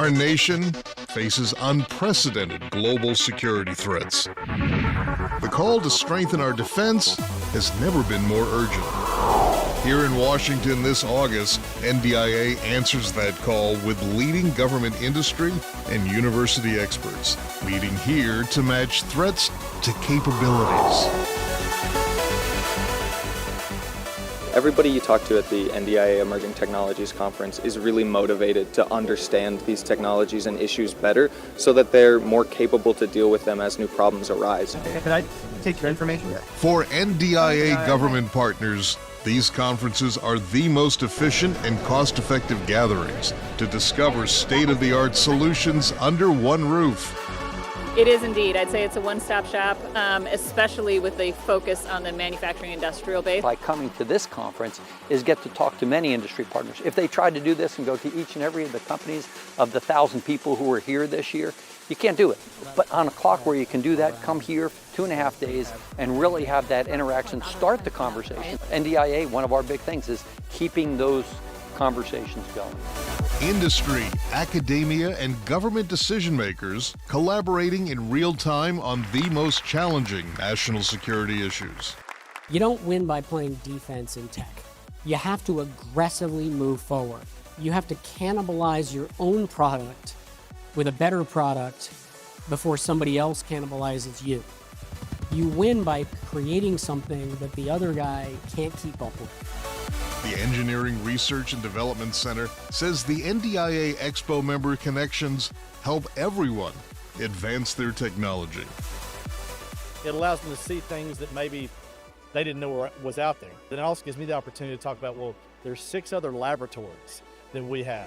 Our nation faces unprecedented global security threats. The call to strengthen our defense has never been more urgent. Here in Washington this August, NDIA answers that call with leading government industry and university experts, meeting here to match threats to capabilities. Everybody you talk to at the NDIA Emerging Technologies Conference is really motivated to understand these technologies and issues better so that they're more capable to deal with them as new problems arise. Can I take your information? For NDIA government partners, these conferences are the most efficient and cost-effective gatherings to discover state-of-the-art solutions under one roof. It is indeed. I'd say it's a one-stop shop, especially with the focus on the manufacturing industrial base. By coming to this conference is get to talk to many industry partners. If they tried to do this and go to each and every of the companies of the 1,000 people who were here this year, you can't do it. But on a clock where you can do that, come here 2.5 days and really have that interaction, start the conversation. NDIA, one of our big things is keeping those conversations going. Industry, academia, and government decision makers collaborating in real time on the most challenging national security issues. You don't win by playing defense in tech. You have to aggressively move forward. You have to cannibalize your own product with a better product before somebody else cannibalizes you. You win by creating something that the other guy can't keep up with. The Engineering Research and Development Center says the NDIA Expo member connections help everyone advance their technology. It allows them to see things that maybe they didn't know was out there. Then it also gives me the opportunity to talk about, well, there's 6 other laboratories that we have.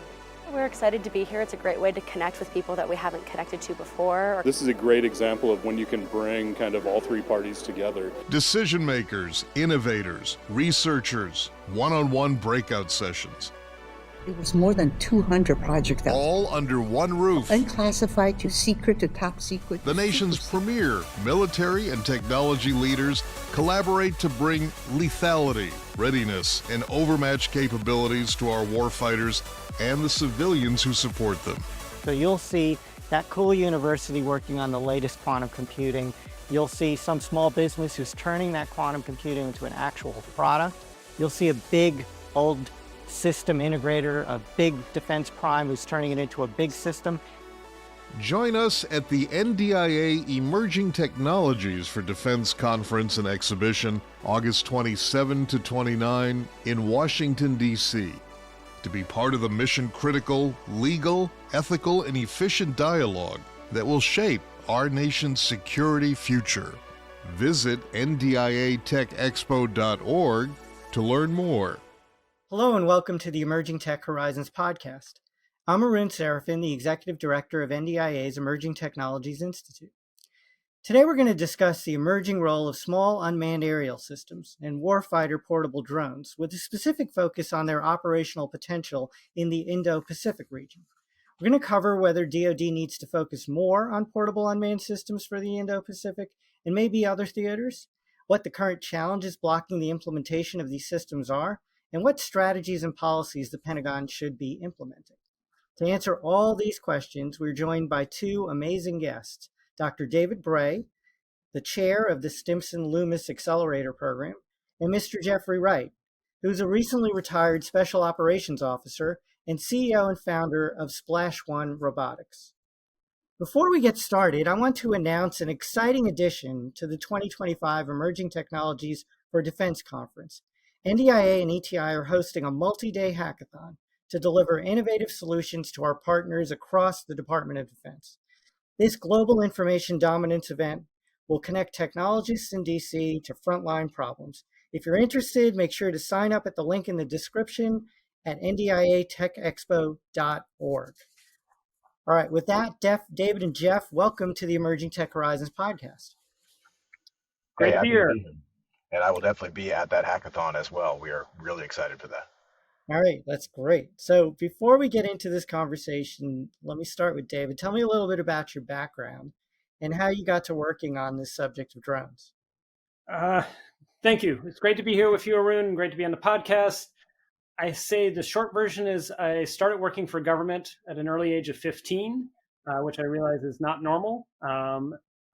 We're excited to be here. It's a great way to connect with people that we haven't connected to before. This is a great example of when you can bring kind of all 3 parties together. Decision makers, innovators, researchers, one-on-one breakout sessions. It was more than 200 projects. All under one roof. Unclassified to secret to top secret. The nation's premier military and technology leaders collaborate to bring lethality, readiness, and overmatch capabilities to our warfighters and the civilians who support them. So you'll see that cool university working on the latest quantum computing. You'll see some small business who's turning that quantum computing into an actual product. You'll see a big old system integrator, a big defense prime who's turning it into a big system. Join us at the NDIA Emerging Technologies for Defense Conference and Exhibition, August 27 to 29 in Washington, D.C. to be part of the mission-critical, legal, ethical, and efficient dialogue that will shape our nation's security future. Visit ndiatechexpo.org to learn more. Hello and welcome to the Emerging Tech Horizons podcast. I'm Arun Seraphin, the Executive Director of NDIA's Emerging Technologies Institute. Today we're going to discuss the emerging role of small unmanned aerial systems and warfighter-portable drones with a specific focus on their operational potential in the Indo-Pacific region. We're going to cover whether DOD needs to focus more on portable unmanned systems for the Indo-Pacific and maybe other theaters, what the current challenges blocking the implementation of these systems are, and what strategies and policies the Pentagon should be implementing. To answer all these questions, we're joined by 2 amazing guests. Dr. David Bray, the chair of the Stimson Loomis Accelerator program, and Mr. Jeffrey Wright, who's a recently retired Special Operations Officer and CEO and founder of Splash1 Robotics. Before we get started, I want to announce an exciting addition to the 2025 Emerging Technologies for Defense Conference. NDIA and ETI are hosting a multi-day hackathon to deliver innovative solutions to our partners across the Department of Defense. This global information dominance event will connect technologists in DC to frontline problems. If you're interested, make sure to sign up at the link in the description at ndiatechexpo.org. All right, with that, David and Jeff, welcome to the Emerging Tech Horizons podcast. Great to be here. And I will definitely be at that hackathon as well. We are really excited for that. All right, that's great. So before we get into this conversation, let me start with David. Tell me a little bit about your background and how you got to working on this subject of drones. Thank you. It's great to be here with you, Arun. Great to be on the podcast. I say the short version is I started working for government at an early age of 15, which I realize is not normal.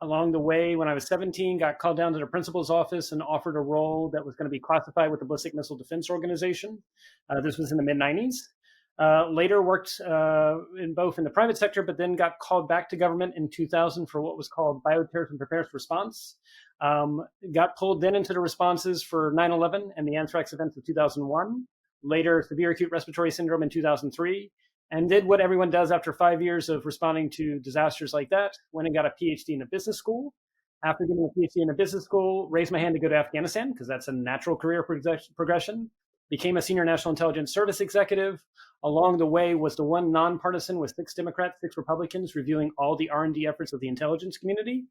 Along the way, when I was 17, got called down to the principal's office and offered a role that was going to be classified with the Ballistic Missile Defense Organization. This was in the mid-90s. Later worked in the private sector, but then got called back to government in 2000 for what was called Bioterrorism Preparedness Response. Got pulled then into the responses for 9/11 and the anthrax events of 2001. Later, severe acute respiratory syndrome in 2003. And did what everyone does after 5 years of responding to disasters like that. Went and got a PhD in a business school. After getting a PhD in a business school, raised my hand to go to Afghanistan because that's a natural career progression. Became a senior national intelligence service executive. Along the way was the one nonpartisan with 6 Democrats, 6 Republicans reviewing all the R&D efforts of the intelligence community.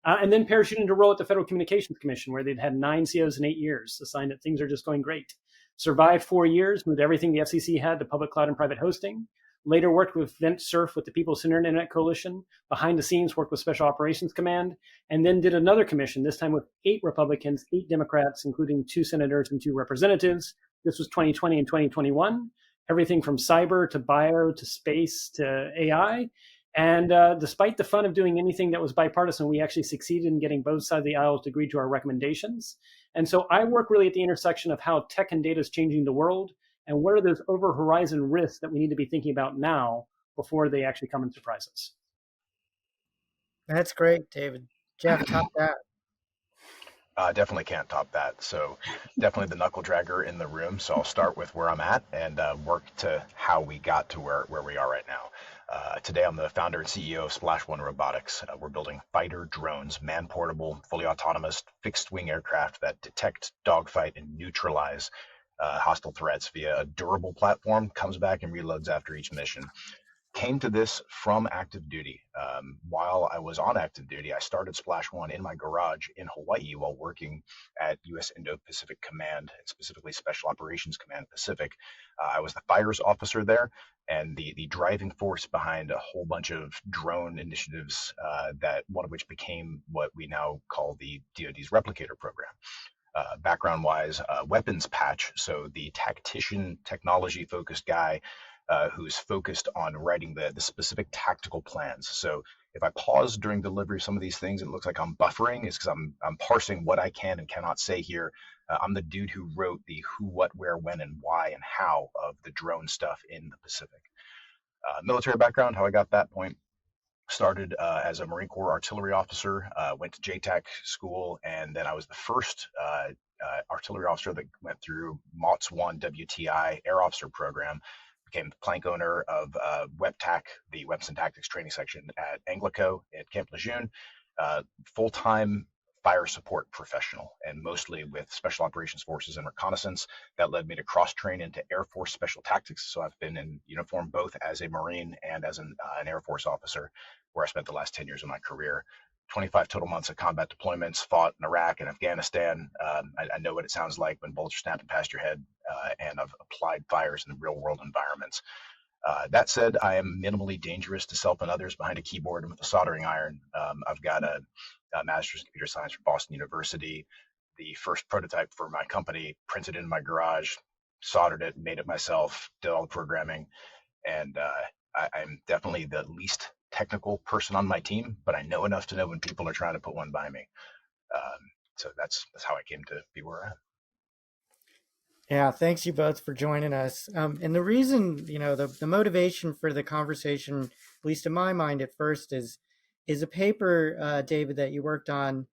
And then parachuted into a role at the Federal Communications Commission where they'd had 9 COs in 8 years, a sign that things are just going great. Survived 4 years, moved everything the FCC had to public cloud and private hosting. Later worked with VentSurf with the People's Internet Coalition. Behind the scenes worked with Special Operations Command. And then did another commission, this time with 8 Republicans, 8 Democrats, including 2 senators and 2 representatives. This was 2020 and 2021. Everything from cyber to bio to space to AI. And despite the fun of doing anything that was bipartisan, we actually succeeded in getting both sides of the aisle to agree to our recommendations. And so I work really at the intersection of how tech and data is changing the world and what are those over-horizon risks that we need to be thinking about now before they actually come and surprise us. That's great, David. Jeff, top that. Definitely can't top that. So definitely the knuckle dragger in the room. So I'll start with where I'm at and work to how we got to where we are right now. Today I'm the founder and CEO of Splash1 Robotics. We're building fighter drones, man-portable, fully autonomous, fixed-wing aircraft that detect, dogfight, and neutralize hostile threats via a durable platform, comes back and reloads after each mission. Came to this from active duty. While I was on active duty, I started Splash1 in my garage in Hawaii while working at U.S. Indo-Pacific Command, specifically Special Operations Command Pacific. I was the fires officer there and the driving force behind a whole bunch of drone initiatives, that one of which became what we now call the DOD's replicator program. Background-wise, weapons patch, so the tactician, technology-focused guy who's focused on writing the specific tactical plans. So if I pause during delivery of some of these things, it looks like I'm buffering. It's because I'm parsing what I can and cannot say here. I'm the dude who wrote the who, what, where, when, and why, and how of the drone stuff in the Pacific. Military background, how I got that point. Started as a Marine Corps artillery officer, went to JTAC school, and then I was the first artillery officer that went through MOTS 1 WTI Air Officer Program. Became the plank owner of WEPTAC, the Weapons and Tactics Training Section at Anglico at Camp Lejeune. Full-time fire support professional, and mostly with Special Operations Forces and reconnaissance. That led me to cross-train into Air Force Special Tactics. So I've been in uniform both as a Marine and as an Air Force officer, where I spent the last 10 years of my career. 25 total months of combat deployments, fought in Iraq and Afghanistan. I know what it sounds like when bullets are snapping past your head, and I've applied fires in real world environments. That said, I am minimally dangerous to self and others behind a keyboard and with a soldering iron. I've got a master's in computer science from Boston University. The first prototype for my company, printed in my garage, soldered it, made it myself, did all the programming. And I'm definitely the least technical person on my team, but I know enough to know when people are trying to put one by me. So that's how I came to be where I am. Yeah, thanks you both for joining us. And the reason, the motivation for the conversation, at least in my mind at first, is a paper, David, that you worked on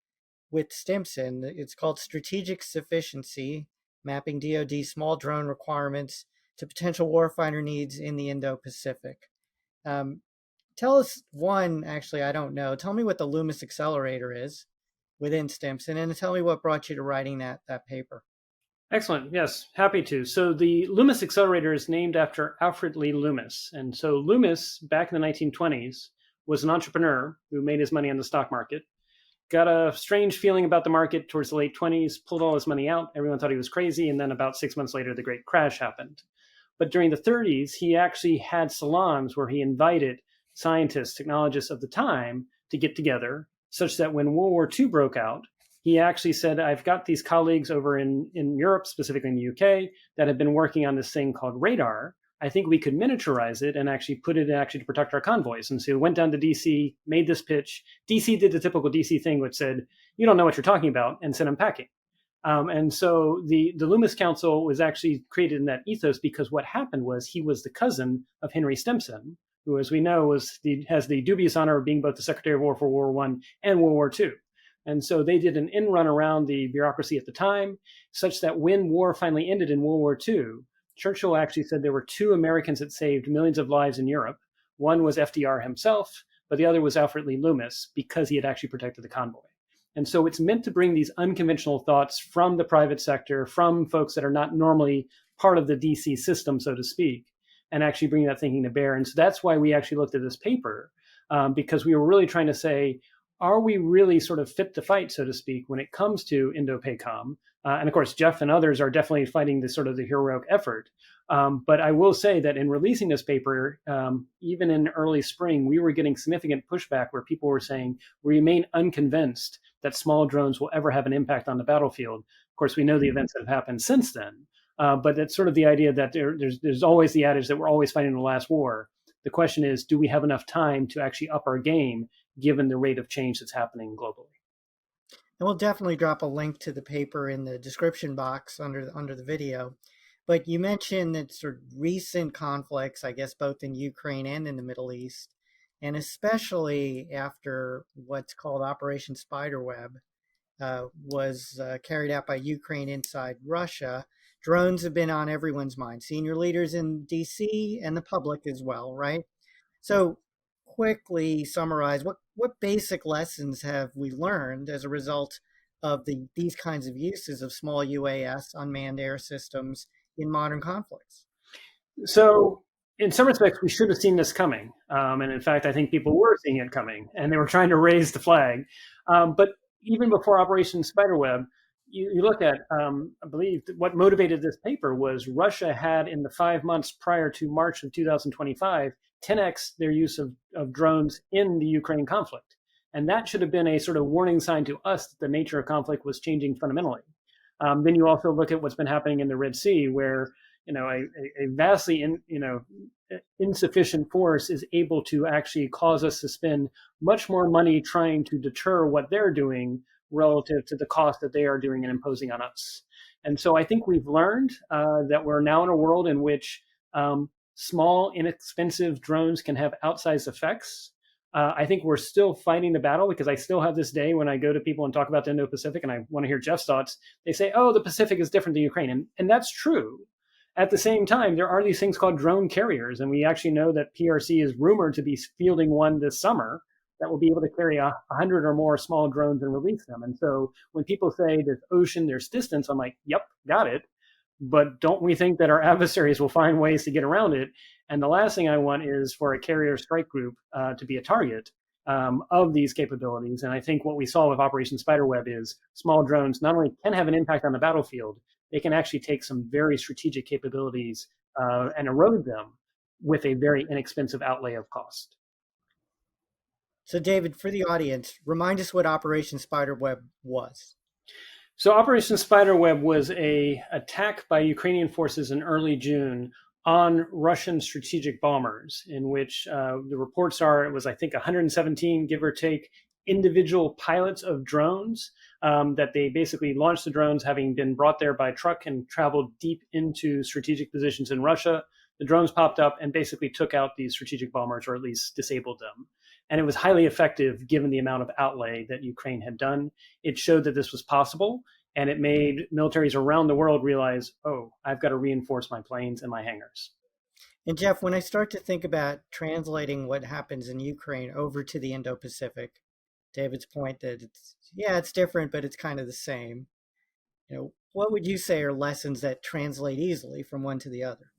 with Stimson. It's called Strategic Sufficiency, Mapping DOD Small Drone Requirements to Potential Warfighter Needs in the Indo-Pacific. Tell us, actually, I don't know. Tell me what the Loomis Accelerator is within Stimson, and tell me what brought you to writing that paper. Excellent. Yes, happy to. So the Loomis Accelerator is named after Alfred Lee Lumis. And so Loomis, back in the 1920s, was an entrepreneur who made his money on the stock market, got a strange feeling about the market towards the late 20s, pulled all his money out. Everyone thought he was crazy. And then about 6 months later, the great crash happened. But during the 30s, he actually had salons where he invited scientists, technologists of the time to get together, such that when World War II broke out, he actually said, I've got these colleagues over in Europe, specifically in the UK, that have been working on this thing called radar. I think we could miniaturize it and actually put it actually to protect our convoys. And so we went down to DC, made this pitch. DC did the typical DC thing, which said, you don't know what you're talking about, and sent them packing. And so the Loomis Council was actually created in that ethos because what happened was he was the cousin of Henry Stimson, who, as we know, has the dubious honor of being both the Secretary of War for World War I and World War II. And so they did an in-run around the bureaucracy at the time, such that when war finally ended in World War II, Churchill actually said there were 2 Americans that saved millions of lives in Europe. One was FDR himself, but the other was Alfred Lee Lumis, because he had actually protected the convoy. And so it's meant to bring these unconventional thoughts from the private sector, from folks that are not normally part of the DC system, so to speak, and actually bring that thinking to bear. And so that's why we actually looked at this paper, because we were really trying to say, are we really sort of fit to fight, so to speak, when it comes to Indo-PACOM? And of course, Jeff and others are definitely fighting this sort of the heroic effort. But I will say that in releasing this paper, even in early spring, we were getting significant pushback where people were saying, we remain unconvinced that small drones will ever have an impact on the battlefield. Of course, we know the events that have happened since then, but it's sort of the idea that there's always the adage that we're always fighting the last war. The question is, do we have enough time to actually up our game given the rate of change that's happening globally? And we'll definitely drop a link to the paper in the description box under the video. But you mentioned that sort of recent conflicts, I guess, both in Ukraine and in the Middle East, and especially after what's called Operation Spiderweb was carried out by Ukraine inside Russia. Drones have been on everyone's mind, senior leaders in DC and the public as well, right? So quickly summarize, what basic lessons have we learned as a result of these kinds of uses of small UAS, unmanned air systems, in modern conflicts? So in some respects, we should have seen this coming. And in fact, I think people were seeing it coming and they were trying to raise the flag. But even before Operation Spiderweb, you look at, I believe, what motivated this paper was Russia had, in the 5 months prior to March of 2025, 10x their use of drones in the Ukraine conflict. And that should have been a sort of warning sign to us that the nature of conflict was changing fundamentally. Then you also look at what's been happening in the Red Sea, where a vastly insufficient force is able to actually cause us to spend much more money trying to deter what they're doing relative to the cost that they are doing and imposing on us. And so I think we've learned that we're now in a world in which small, inexpensive drones can have outsized effects. I think we're still fighting the battle, because I still have this day when I go to people and talk about the Indo-Pacific and I want to hear Jeff's thoughts, they say, oh, the Pacific is different than Ukraine. And that's true. At the same time, there are these things called drone carriers. And we actually know that PRC is rumored to be fielding one this summer that will be able to carry 100 or more small drones and release them. And so when people say there's ocean, there's distance, I'm like, yep, got it. But don't we think that our adversaries will find ways to get around it? And the last thing I want is for a carrier strike group to be a target of these capabilities. And I think what we saw with Operation Spiderweb is small drones not only can have an impact on the battlefield, they can actually take some very strategic capabilities and erode them with a very inexpensive outlay of cost. So David, for the audience, remind us what Operation Spiderweb was. So Operation Spiderweb was an attack by Ukrainian forces in early June on Russian strategic bombers, in which the reports are, it was, I think, 117, give or take, individual pilots of drones that they basically launched the drones, having been brought there by truck and traveled deep into strategic positions in Russia. The drones popped up and basically took out these strategic bombers, or at least disabled them. And it was highly effective given the amount of outlay that Ukraine had done. It showed that this was possible, and it made militaries around the world realize, oh, I've got to reinforce my planes and my hangars. And Jeff, when I start to think about translating what happens in Ukraine over to the Indo-Pacific, David's point that it's different, but it's kind of the same. What would you say are lessons that translate easily from one to the other?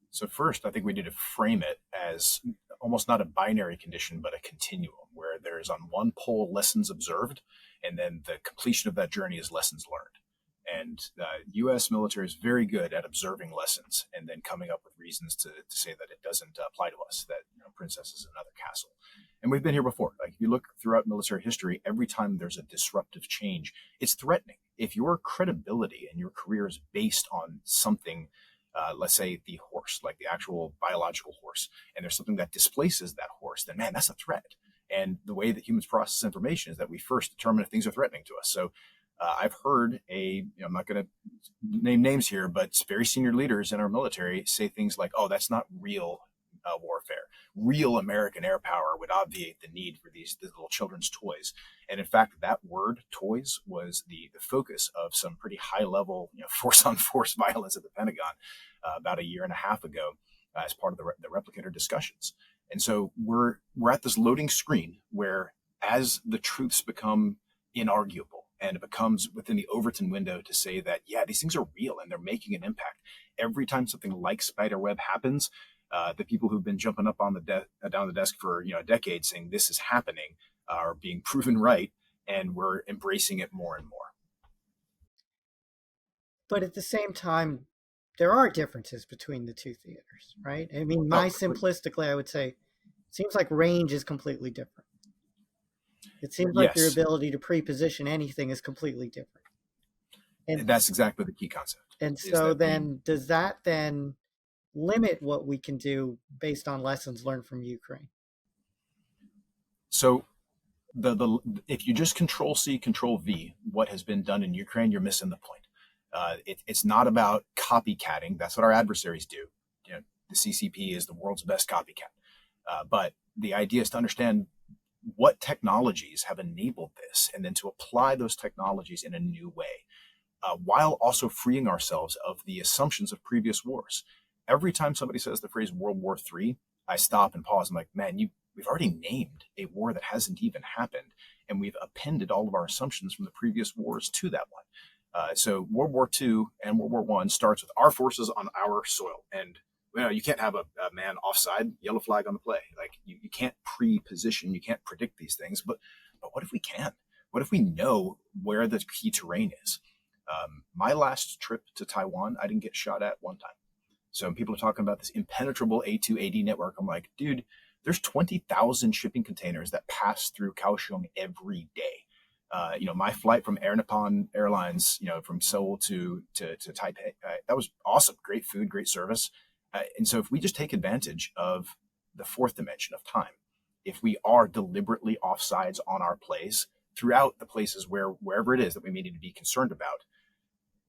So first, I think we need to frame it as almost not a binary condition, but a continuum, where there's on one pole lessons observed, and then the completion of that journey is lessons learned. And U.S. military is very good at observing lessons and then coming up with reasons to say that it doesn't apply to us, that princess is another castle. And we've been here before. Like if you look throughout military history, every time there's a disruptive change, it's threatening. If your credibility and your career is based on something, let's say the horse, like the actual biological horse, and there's something that displaces that horse, then man, that's a threat. And the way that humans process information is that we first determine if things are threatening to us. So I've heard I'm not going to name names here, but very senior leaders in our military say things like, oh, that's not real warfare. Real American air power would obviate the need for these little children's toys. And in fact, that word toys was the focus of some pretty high level force on force violence at the Pentagon about a year and a half ago as part of the replicator discussions. And so we're at this loading screen where as the truths become inarguable, and it becomes within the Overton window to say that, yeah, these things are real and they're making an impact. Every time something like Spiderweb happens, the people who've been jumping up on down the desk for a decade saying this is happening are being proven right, and we're embracing it more and more. But at the same time, there are differences between the two theaters, right? I mean, simplistically, I would say, it seems like range is completely different. It seems like your ability to pre-position anything is completely different. And that's exactly the key concept. And so then, does that then limit what we can do based on lessons learned from Ukraine? So if you just Control-C, Control-V, what has been done in Ukraine, you're missing the point. It's not about copycatting. That's what our adversaries do. The CCP is the world's best copycat. But the idea is to understand what technologies have enabled this, and then to apply those technologies in a new way, while also freeing ourselves of the assumptions of previous wars. Every time somebody says the phrase World War III, I stop and pause. I'm like, man, we've already named a war that hasn't even happened, and we've appended all of our assumptions from the previous wars to that one. So World War II and World War I starts with our forces on our soil, and you can't have a man offside, yellow flag on the play. Like you can't pre-position, you can't predict these things. But what if we can? What if we know where the key terrain is? My last trip to Taiwan, I didn't get shot at one time. So when people are talking about this impenetrable A2AD network, I'm like, dude, there's 20,000 shipping containers that pass through Kaohsiung every day. My flight from Air Nippon Airlines, from Seoul to Taipei, that was awesome. Great food, great service. And so if we just take advantage of the fourth dimension of time, if we are deliberately offsides on our plays throughout the places wherever it is that we may need to be concerned about,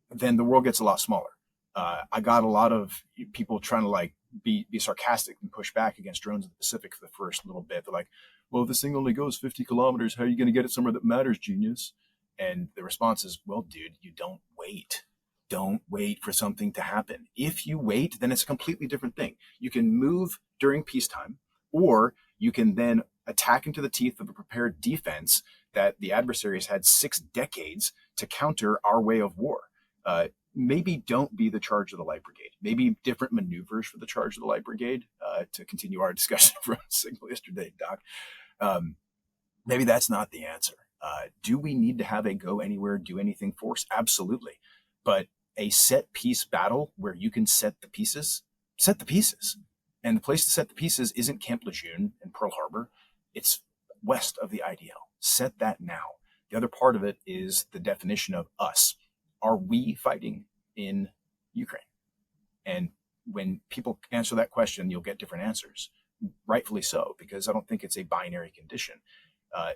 then the world gets a lot smaller. I got a lot of people trying to be sarcastic and push back against drones in the Pacific for the first little bit. They're like, well, if this thing only goes 50 kilometers, how are you going to get it somewhere that matters, genius? And the response is, well, dude, you don't wait. Don't wait for something to happen. If you wait, then it's a completely different thing. You can move during peacetime, or you can then attack into the teeth of a prepared defense that the adversary has had 6 decades to counter our way of war. Maybe don't be the charge of the light brigade. Maybe different maneuvers for the charge of the light brigade, to continue our discussion from Signal yesterday, Doc. Maybe that's not the answer. Do we need to have a go anywhere, do anything force? Absolutely. But a set piece battle where you can set the pieces. And the place to set the pieces isn't Camp Lejeune and Pearl Harbor. It's west of the IDL. Set that now. The other part of it is the definition of us. Are we fighting in Ukraine? And when people answer that question, you'll get different answers. Rightfully so, because I don't think it's a binary condition.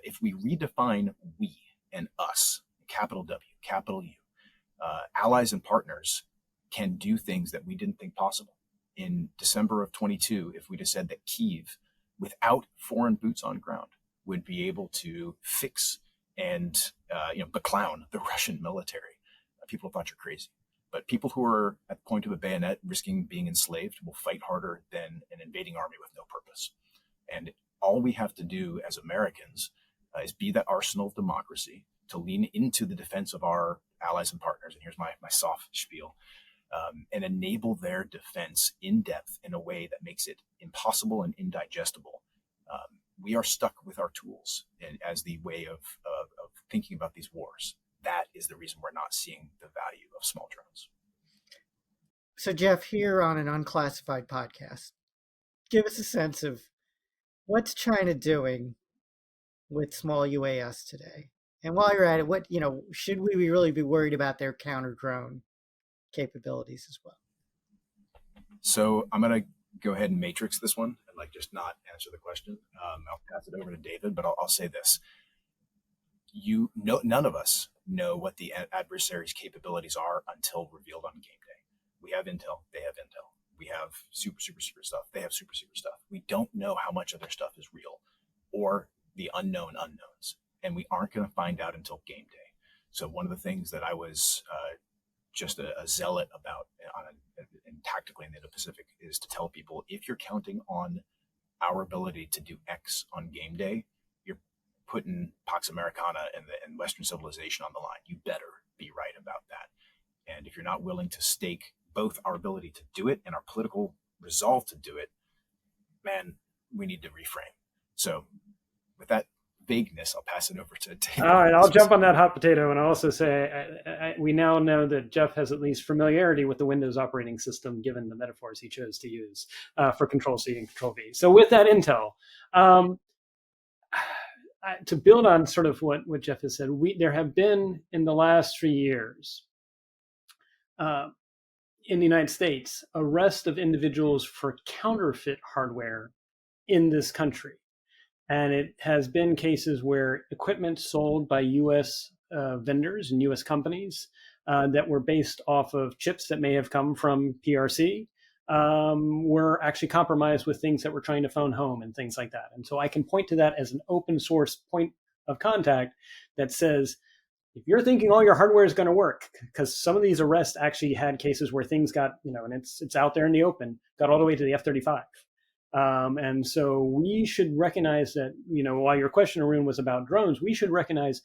If we redefine we and us, capital W, capital U, allies and partners can do things that we didn't think possible. In December of 22, if we just said that Kyiv, without foreign boots on ground, would be able to fix and beclown the Russian military, people thought you're crazy. But people who are at the point of a bayonet risking being enslaved will fight harder than an invading army with no purpose. And all we have to do as Americans is be that arsenal of democracy to lean into the defense of our allies and partners. And here's my soft spiel. And enable their defense in depth in a way that makes it impossible and indigestible. We are stuck with our tools and as the way of thinking about these wars. That is the reason we're not seeing the value of small drones. So Jeff, here on an unclassified podcast, give us a sense of what's China doing with small UAS today? And while you're at it, what, should we really be worried about their counter drone capabilities as well? So I'm going to go ahead and matrix this one and just not answer the question. I'll pass it over to David, but I'll say this. None of us know what the adversary's capabilities are until revealed on game day. We have intel, they have intel. We have super secret stuff, they have super secret stuff. We don't know how much of their stuff is real or the unknown unknowns. And we aren't going to find out until game day. So one of the things that I was just a zealot about tactically in the Indo-Pacific is to tell people, if you're counting on our ability to do X on game day, you're putting Pax Americana and Western civilization on the line. You better be right about that. And if you're not willing to stake both our ability to do it and our political resolve to do it, man, we need to reframe. So with that vagueness, I'll pass it over to David. All right, I'll jump on that hot potato, and I'll also say we now know that Jeff has at least familiarity with the Windows operating system, given the metaphors he chose to use for Control-C and Control-V. So with that intel, to build on sort of what Jeff has said, there have been, in the last 3 years, in the United States, arrest of individuals for counterfeit hardware in this country. And it has been cases where equipment sold by U.S. vendors and U.S. companies that were based off of chips that may have come from PRC were actually compromised with things that were trying to phone home and things like that. And so I can point to that as an open source point of contact that says, if you're thinking all your hardware is going to work, because some of these arrests actually had cases where things got, and it's out there in the open, got all the way to the F-35. And so we should recognize that, while your question, Arun, was about drones, we should recognize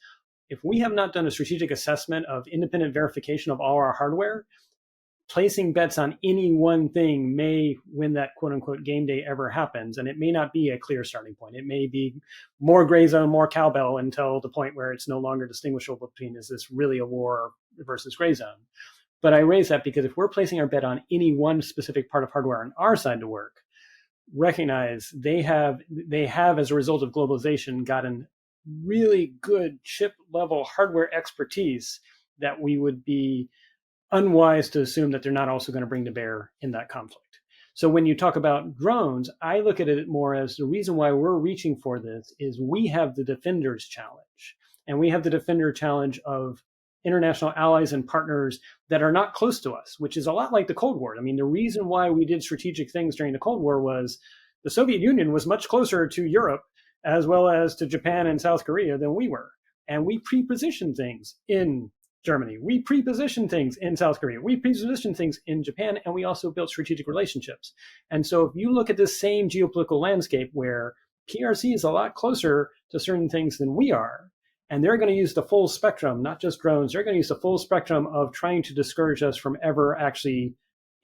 if we have not done a strategic assessment of independent verification of all our hardware, placing bets on any one thing may, when that quote unquote game day ever happens, and it may not be a clear starting point. It may be more gray zone, more cowbell until the point where it's no longer distinguishable between, is this really a war versus gray zone? But I raise that because if we're placing our bet on any one specific part of hardware on our side to work, recognize they have, as a result of globalization, gotten really good chip level hardware expertise that we would be unwise to assume that they're not also going to bring to bear in that conflict. So when you talk about drones, I look at it more as the reason why we're reaching for this is we have the defender's challenge, and we have the defender challenge of international allies and partners that are not close to us, which is a lot like the Cold War. I mean, the reason why we did strategic things during the Cold War was the Soviet Union was much closer to Europe as well as to Japan and South Korea than we were. And we pre-positioned things in Germany. We pre-positioned things in South Korea. We pre-positioned things in Japan, and we also built strategic relationships. And so if you look at this same geopolitical landscape where PRC is a lot closer to certain things than we are, and they're going to use the full spectrum, not just drones, they're going to use the full spectrum of trying to discourage us from ever actually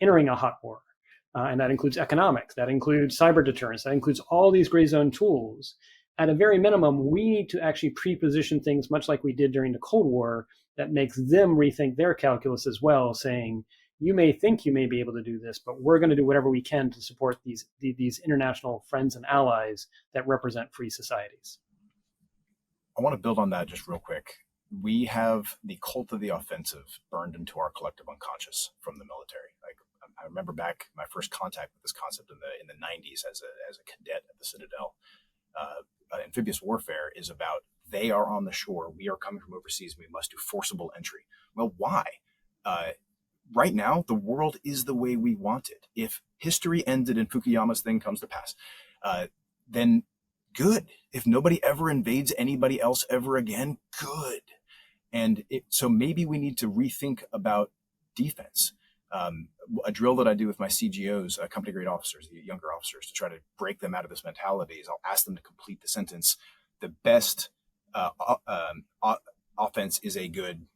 entering a hot war. And that includes economics, that includes cyber deterrence, that includes all these gray zone tools. At a very minimum, we need to actually pre-position things much like we did during the Cold War that makes them rethink their calculus as well, saying, you may think you may be able to do this, but we're going to do whatever we can to support these international friends and allies that represent free societies. I want to build on that just real quick. We have the cult of the offensive burned into our collective unconscious from the military. I remember back my first contact with this concept in the 90s as a cadet at the Citadel. Amphibious warfare is about they are on the shore, we are coming from overseas, we must do forcible entry. Well, why? Right now, the world is the way we want it. If history ended and Fukuyama's thing comes to pass, then good. If nobody ever invades anybody else ever again, good. And so maybe we need to rethink about defense. A drill that I do with my CGOs, company grade officers, the younger officers, to try to break them out of this mentality is I'll ask them to complete the sentence. The best offense is a good,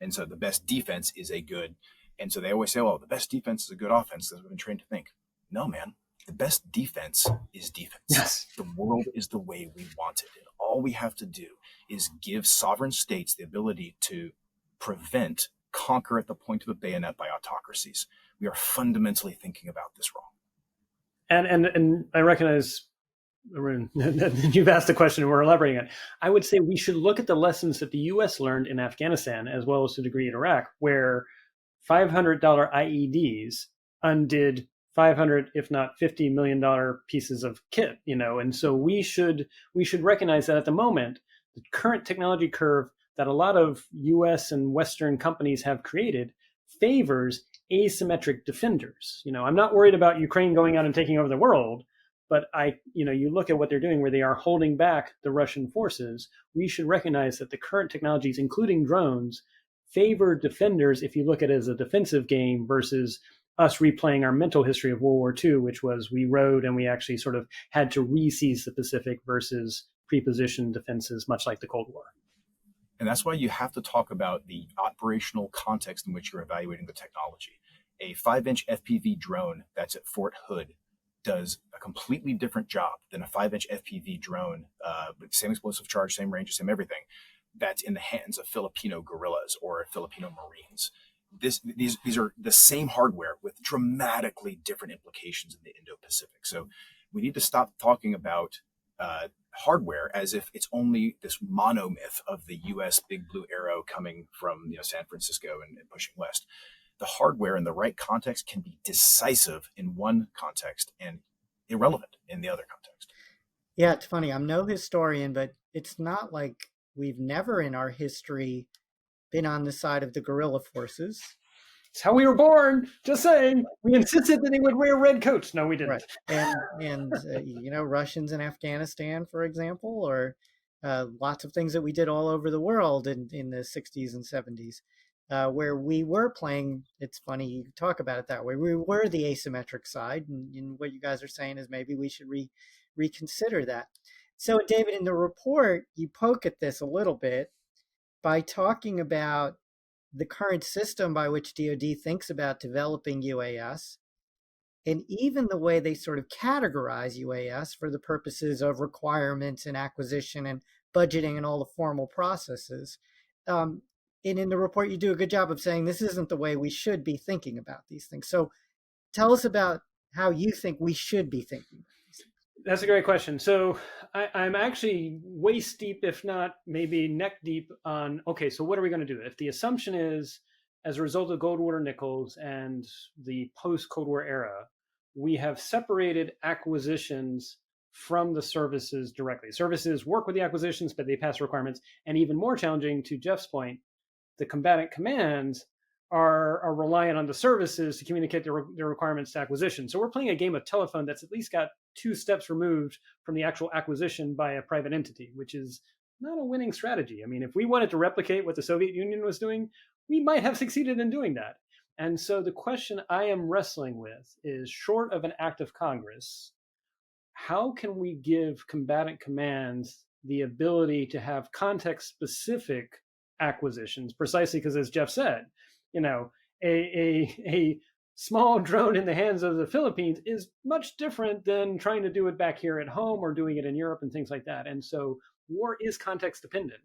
and so the best defense is a good. And so they always say, well, the best defense is a good offense. That's what we've been trained to think. No, man. The best defense is defense. Yes. The world is the way we want it. And all we have to do is give sovereign states the ability to prevent, conquer at the point of the bayonet by autocracies. We are fundamentally thinking about this wrong. And I recognize Arun, you've asked the question and we're elaborating on it. I would say we should look at the lessons that the U.S. learned in Afghanistan, as well as to a degree in Iraq, where $500 IEDs undid 500, if not $50 million pieces of kit, and so we should recognize that at the moment, the current technology curve that a lot of US and Western companies have created favors asymmetric defenders. I'm not worried about Ukraine going out and taking over the world, but you look at what they're doing where they are holding back the Russian forces. We should recognize that the current technologies, including drones, favor defenders if you look at it as a defensive game versus us replaying our mental history of World War II, which was we rode and we actually sort of had to re-seize the Pacific versus pre-positioned defenses, much like the Cold War. And that's why you have to talk about the operational context in which you're evaluating the technology. A 5-inch FPV drone that's at Fort Hood does a completely different job than a 5-inch FPV drone with the same explosive charge, same range, same everything, that's in the hands of Filipino guerrillas or Filipino Marines. These are the same hardware with dramatically different implications in the Indo-Pacific. So we need to stop talking about hardware as if it's only this monomyth of the U.S. big blue arrow coming from San Francisco and pushing west. The hardware in the right context can be decisive in one context and irrelevant in the other context. Yeah, it's funny. I'm no historian, but it's not like we've never in our history been on the side of the guerrilla forces. It's how we were born. Just saying. We insisted that they would wear red coats. No, we didn't. Right. And Russians in Afghanistan, for example, or lots of things that we did all over the world in the 60s and 70s, where we were playing. It's funny you talk about it that way. We were the asymmetric side, and what you guys are saying is maybe we should reconsider that. So, David, in the report, you poke at this a little bit by talking about the current system by which DOD thinks about developing UAS, and even the way they sort of categorize UAS for the purposes of requirements and acquisition and budgeting and all the formal processes. And in the report, you do a good job of saying this isn't the way we should be thinking about these things. So tell us about how you think we should be thinking. That's a great question. So I'm actually waist deep, if not maybe neck deep on, okay, so what are we going to do? If the assumption is, as a result of Goldwater Nichols and the post-Cold War era, we have separated acquisitions from the services directly. Services work with the acquisitions, but they pass requirements. And even more challenging, to Jeff's point, the combatant commands are reliant on the services to communicate their requirements to acquisition. So we're playing a game of telephone that's at least got 2 steps removed from the actual acquisition by a private entity, which is not a winning strategy. I mean, if we wanted to replicate what the Soviet Union was doing, we might have succeeded in doing that. And so the question I am wrestling with is, short of an act of Congress, how can we give combatant commands the ability to have context-specific acquisitions? Precisely because, as Jeff said, a small drone in the hands of the Philippines is much different than trying to do it back here at home or doing it in Europe and things like that. And so war is context dependent.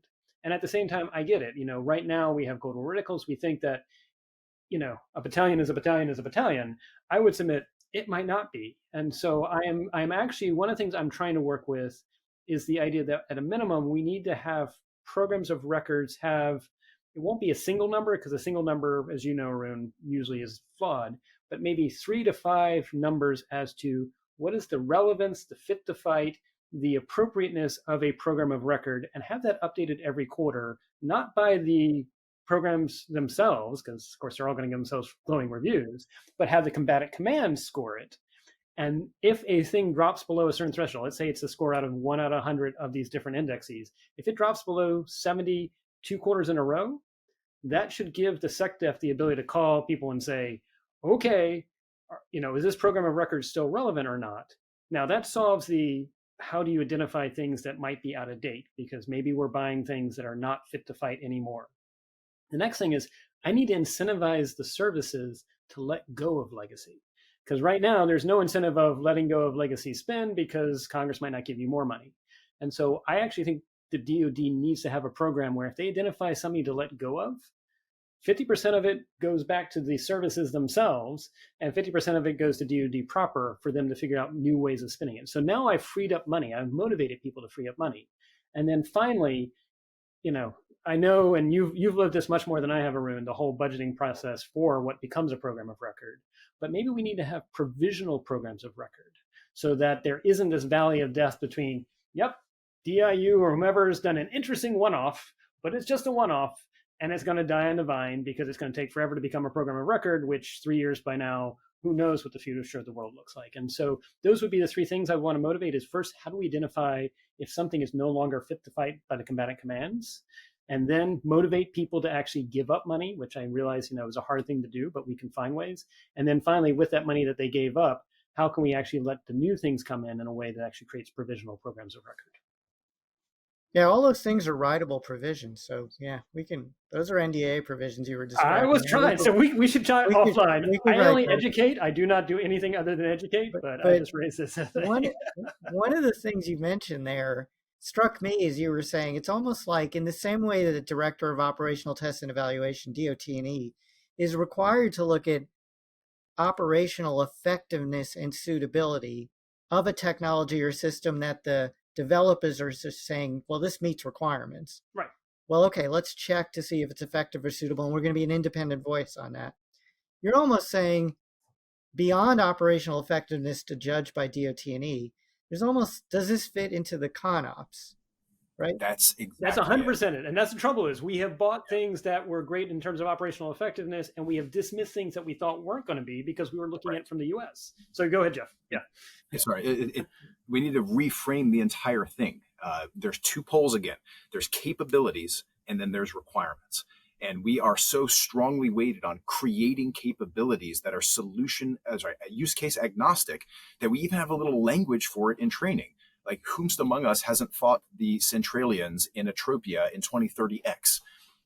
And at the same time, I get it. Right now we have Goldwater Nichols. We think that, a battalion is a battalion is a battalion. I would submit it might not be. And so I'm actually, one of the things I'm trying to work with is the idea that at a minimum, we need to have programs of records it won't be a single number, because a single number, as you know, Arun, usually is flawed, but maybe 3 to 5 numbers as to what is the relevance, the fit to fight, the appropriateness of a program of record, and have that updated every quarter, not by the programs themselves, because of course they're all going to give themselves glowing reviews, but have the combatant command score it. And if a thing drops below a certain threshold, let's say it's a score out of 1 out of 100 of these different indexes, if it drops below 70 2 quarters in a row, that should give the SecDef the ability to call people and say, okay, is this program of record still relevant or not? Now that solves the, how do you identify things that might be out of date? Because maybe we're buying things that are not fit to fight anymore. The next thing is, I need to incentivize the services to let go of legacy. Because right now there's no incentive of letting go of legacy spend because Congress might not give you more money. And so I actually think the DOD needs to have a program where if they identify something to let go of, 50% of it goes back to the services themselves, and 50% of it goes to DOD proper for them to figure out new ways of spending it. So now I've freed up money. I've motivated people to free up money. And then finally, I know, and you've lived this much more than I have, Arun, the whole budgeting process for what becomes a program of record. But maybe we need to have provisional programs of record so that there isn't this valley of death between, yep, DIU or whomever has done an interesting one-off, but it's just a one-off, and it's going to die on the vine because it's going to take forever to become a program of record, which 3 years by now, who knows what the future of the world looks like. And so those would be the three things I want to motivate is first, how do we identify if something is no longer fit to fight by the combatant commands? And then motivate people to actually give up money, which I realize, is a hard thing to do, but we can find ways. And then finally, with that money that they gave up, how can we actually let the new things come in a way that actually creates provisional programs of record? Yeah, all those things are writable provisions. So yeah, those are NDA provisions you were describing. I was trying. So we should try offline. I only educate. I do not do anything other than educate, but I just raised this. One of the things you mentioned there struck me as you were saying, it's almost like in the same way that the Director of Operational Test and Evaluation, DOT&E, is required to look at operational effectiveness and suitability of a technology or system that the developers are just saying, well, this meets requirements. Right. Well, okay, let's check to see if it's effective or suitable, and we're going to be an independent voice on that. You're almost saying beyond operational effectiveness to judge by DOT&E, there's almost, does this fit into the ConOps, right? That's exactly That's 100% it. And that's the trouble is we have bought things that were great in terms of operational effectiveness, and we have dismissed things that we thought weren't going to be because we were looking at it from the US. So go ahead, Jeff. Yeah. Sorry. We need to reframe the entire thing. There's two poles again. There's capabilities and then there's requirements. And we are so strongly weighted on creating capabilities that are use case agnostic that we even have a little language for it in training. Like whomst among us hasn't fought the Centralians in Atropia in 2030X?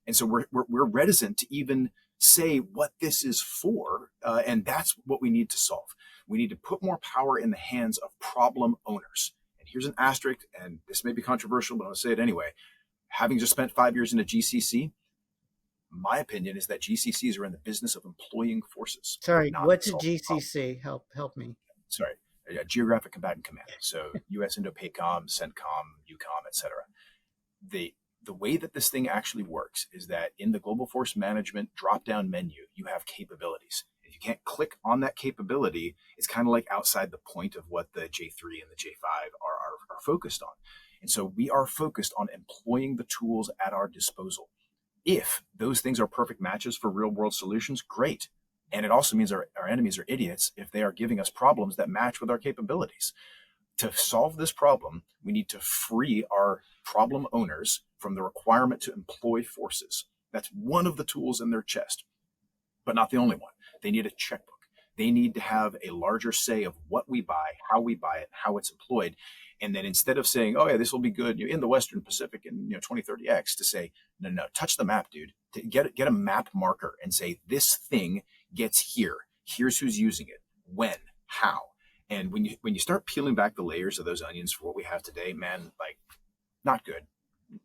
And so we're reticent to even say what this is for. And that's what we need to solve. We need to put more power in the hands of problem owners. And here's an asterisk, and this may be controversial, but I'll say it anyway. Having just spent 5 years in a GCC, my opinion is that GCCs are in the business of employing forces. Sorry, what's a GCC? Help me. Sorry, Geographic Combatant Command. So U.S. Indo-PACOM, CENTCOM, EUCOM, etc. The way that this thing actually works is that in the Global Force Management drop-down menu, you have capabilities. If you can't click on that capability, it's kind of like outside the point of what the J3 and the J5 are focused on. And so we are focused on employing the tools at our disposal. If those things are perfect matches for real-world solutions, great. And it also means our enemies are idiots if they are giving us problems that match with our capabilities. To solve this problem, we need to free our problem owners from the requirement to employ forces. That's one of the tools in their chest, but not the only one. They need a checkbook. They need to have a larger say of what we buy, how it's employed. And then instead of saying, oh yeah, this will be good in the Western Pacific in 2030X, to say, no, touch the map, dude. To get a map marker and say, this thing gets here. Here's who's using it, when, how. And when you start peeling back the layers of those onions for what we have today, man, like not good,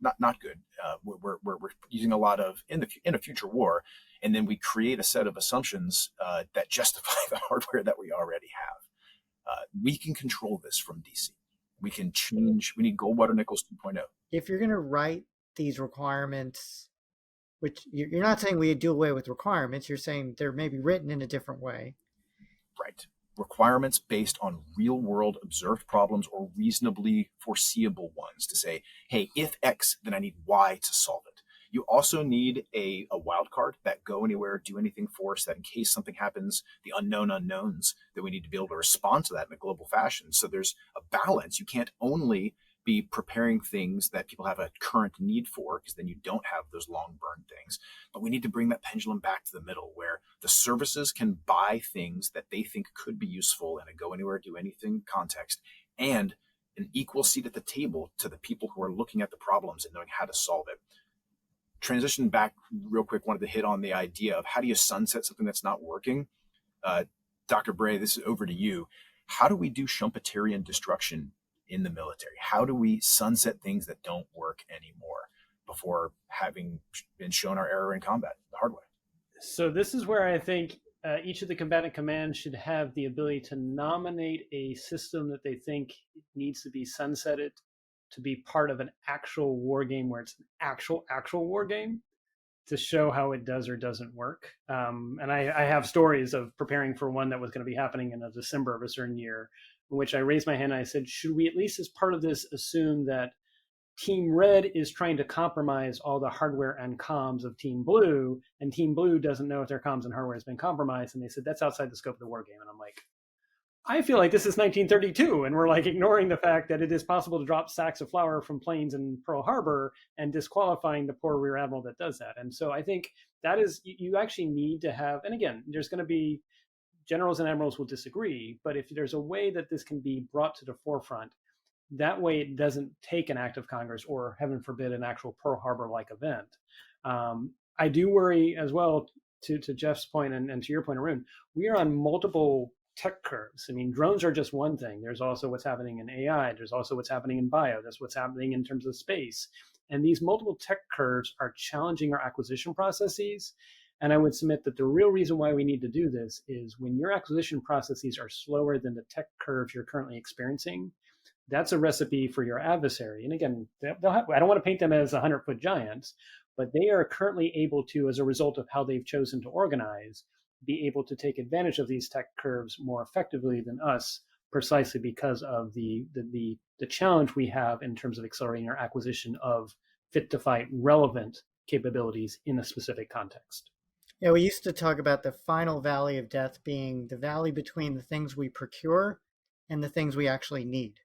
not good. We're using a lot of in a future war, and then we create a set of assumptions that justify the hardware that we already have. We can control this from DC. We can change. We need Goldwater Nichols 2.0. If you're going to write these requirements, which you're not saying we do away with requirements, you're saying they're maybe written in a different way. Right. Requirements based on real world observed problems or reasonably foreseeable ones to say, hey, if X, then I need Y to solve it. You also need a wild card that go anywhere, do anything for us, that in case something happens, the unknown unknowns, that we need to be able to respond to that in a global fashion. So there's a balance. You can't only be preparing things that people have a current need for, because then you don't have those long burn things. But we need to bring that pendulum back to the middle where the services can buy things that they think could be useful in a go anywhere, do anything context, and an equal seat at the table to the people who are looking at the problems and knowing how to solve it. Transition back real quick, wanted to hit on the idea of how do you sunset something that's not working? Dr. Bray, this is over to you. How do we do Schumpeterian destruction in the military? How do we sunset things that don't work anymore before having been shown our error in combat the hard way? So this is where I think each of the combatant commands should have the ability to nominate a system that they think needs to be sunsetted to be part of an actual war game where it's an actual war game, to show how it does or doesn't work. And I have stories of preparing for one that was going to be happening in December of a certain year, in which I raised my hand and I said, should we at least as part of this assume that Team Red is trying to compromise all the hardware and comms of Team Blue, and Team Blue doesn't know if their comms and hardware has been compromised? And they said, that's outside the scope of the war game. And I'm like, I feel like this is 1932, and we're like ignoring the fact that it is possible to drop sacks of flour from planes in Pearl Harbor and disqualifying the poor rear admiral that does that. And so I think that is, you actually need to have, and again, there's going to be generals and admirals will disagree, but if there's a way that this can be brought to the forefront, that way it doesn't take an act of Congress or, heaven forbid, an actual Pearl Harbor-like event. I do worry as well, to Jeff's point and to your point, Arun, we are on multiple tech curves. I mean, drones are just one thing. There's also what's happening in AI. There's also what's happening in bio. There's what's happening in terms of space. And these multiple tech curves are challenging our acquisition processes. And I would submit that the real reason why we need to do this is when your acquisition processes are slower than the tech curves you're currently experiencing, that's a recipe for your adversary. And again, they'll have, I don't want to paint them as 100-foot giants, but they are currently able to, as a result of how they've chosen to organize, be able to take advantage of these tech curves more effectively than us, precisely because of the challenge we have in terms of accelerating our acquisition of fit-to-fight relevant capabilities in a specific context. Yeah, we used to talk about the final valley of death being the valley between the things we procure and the things we actually need.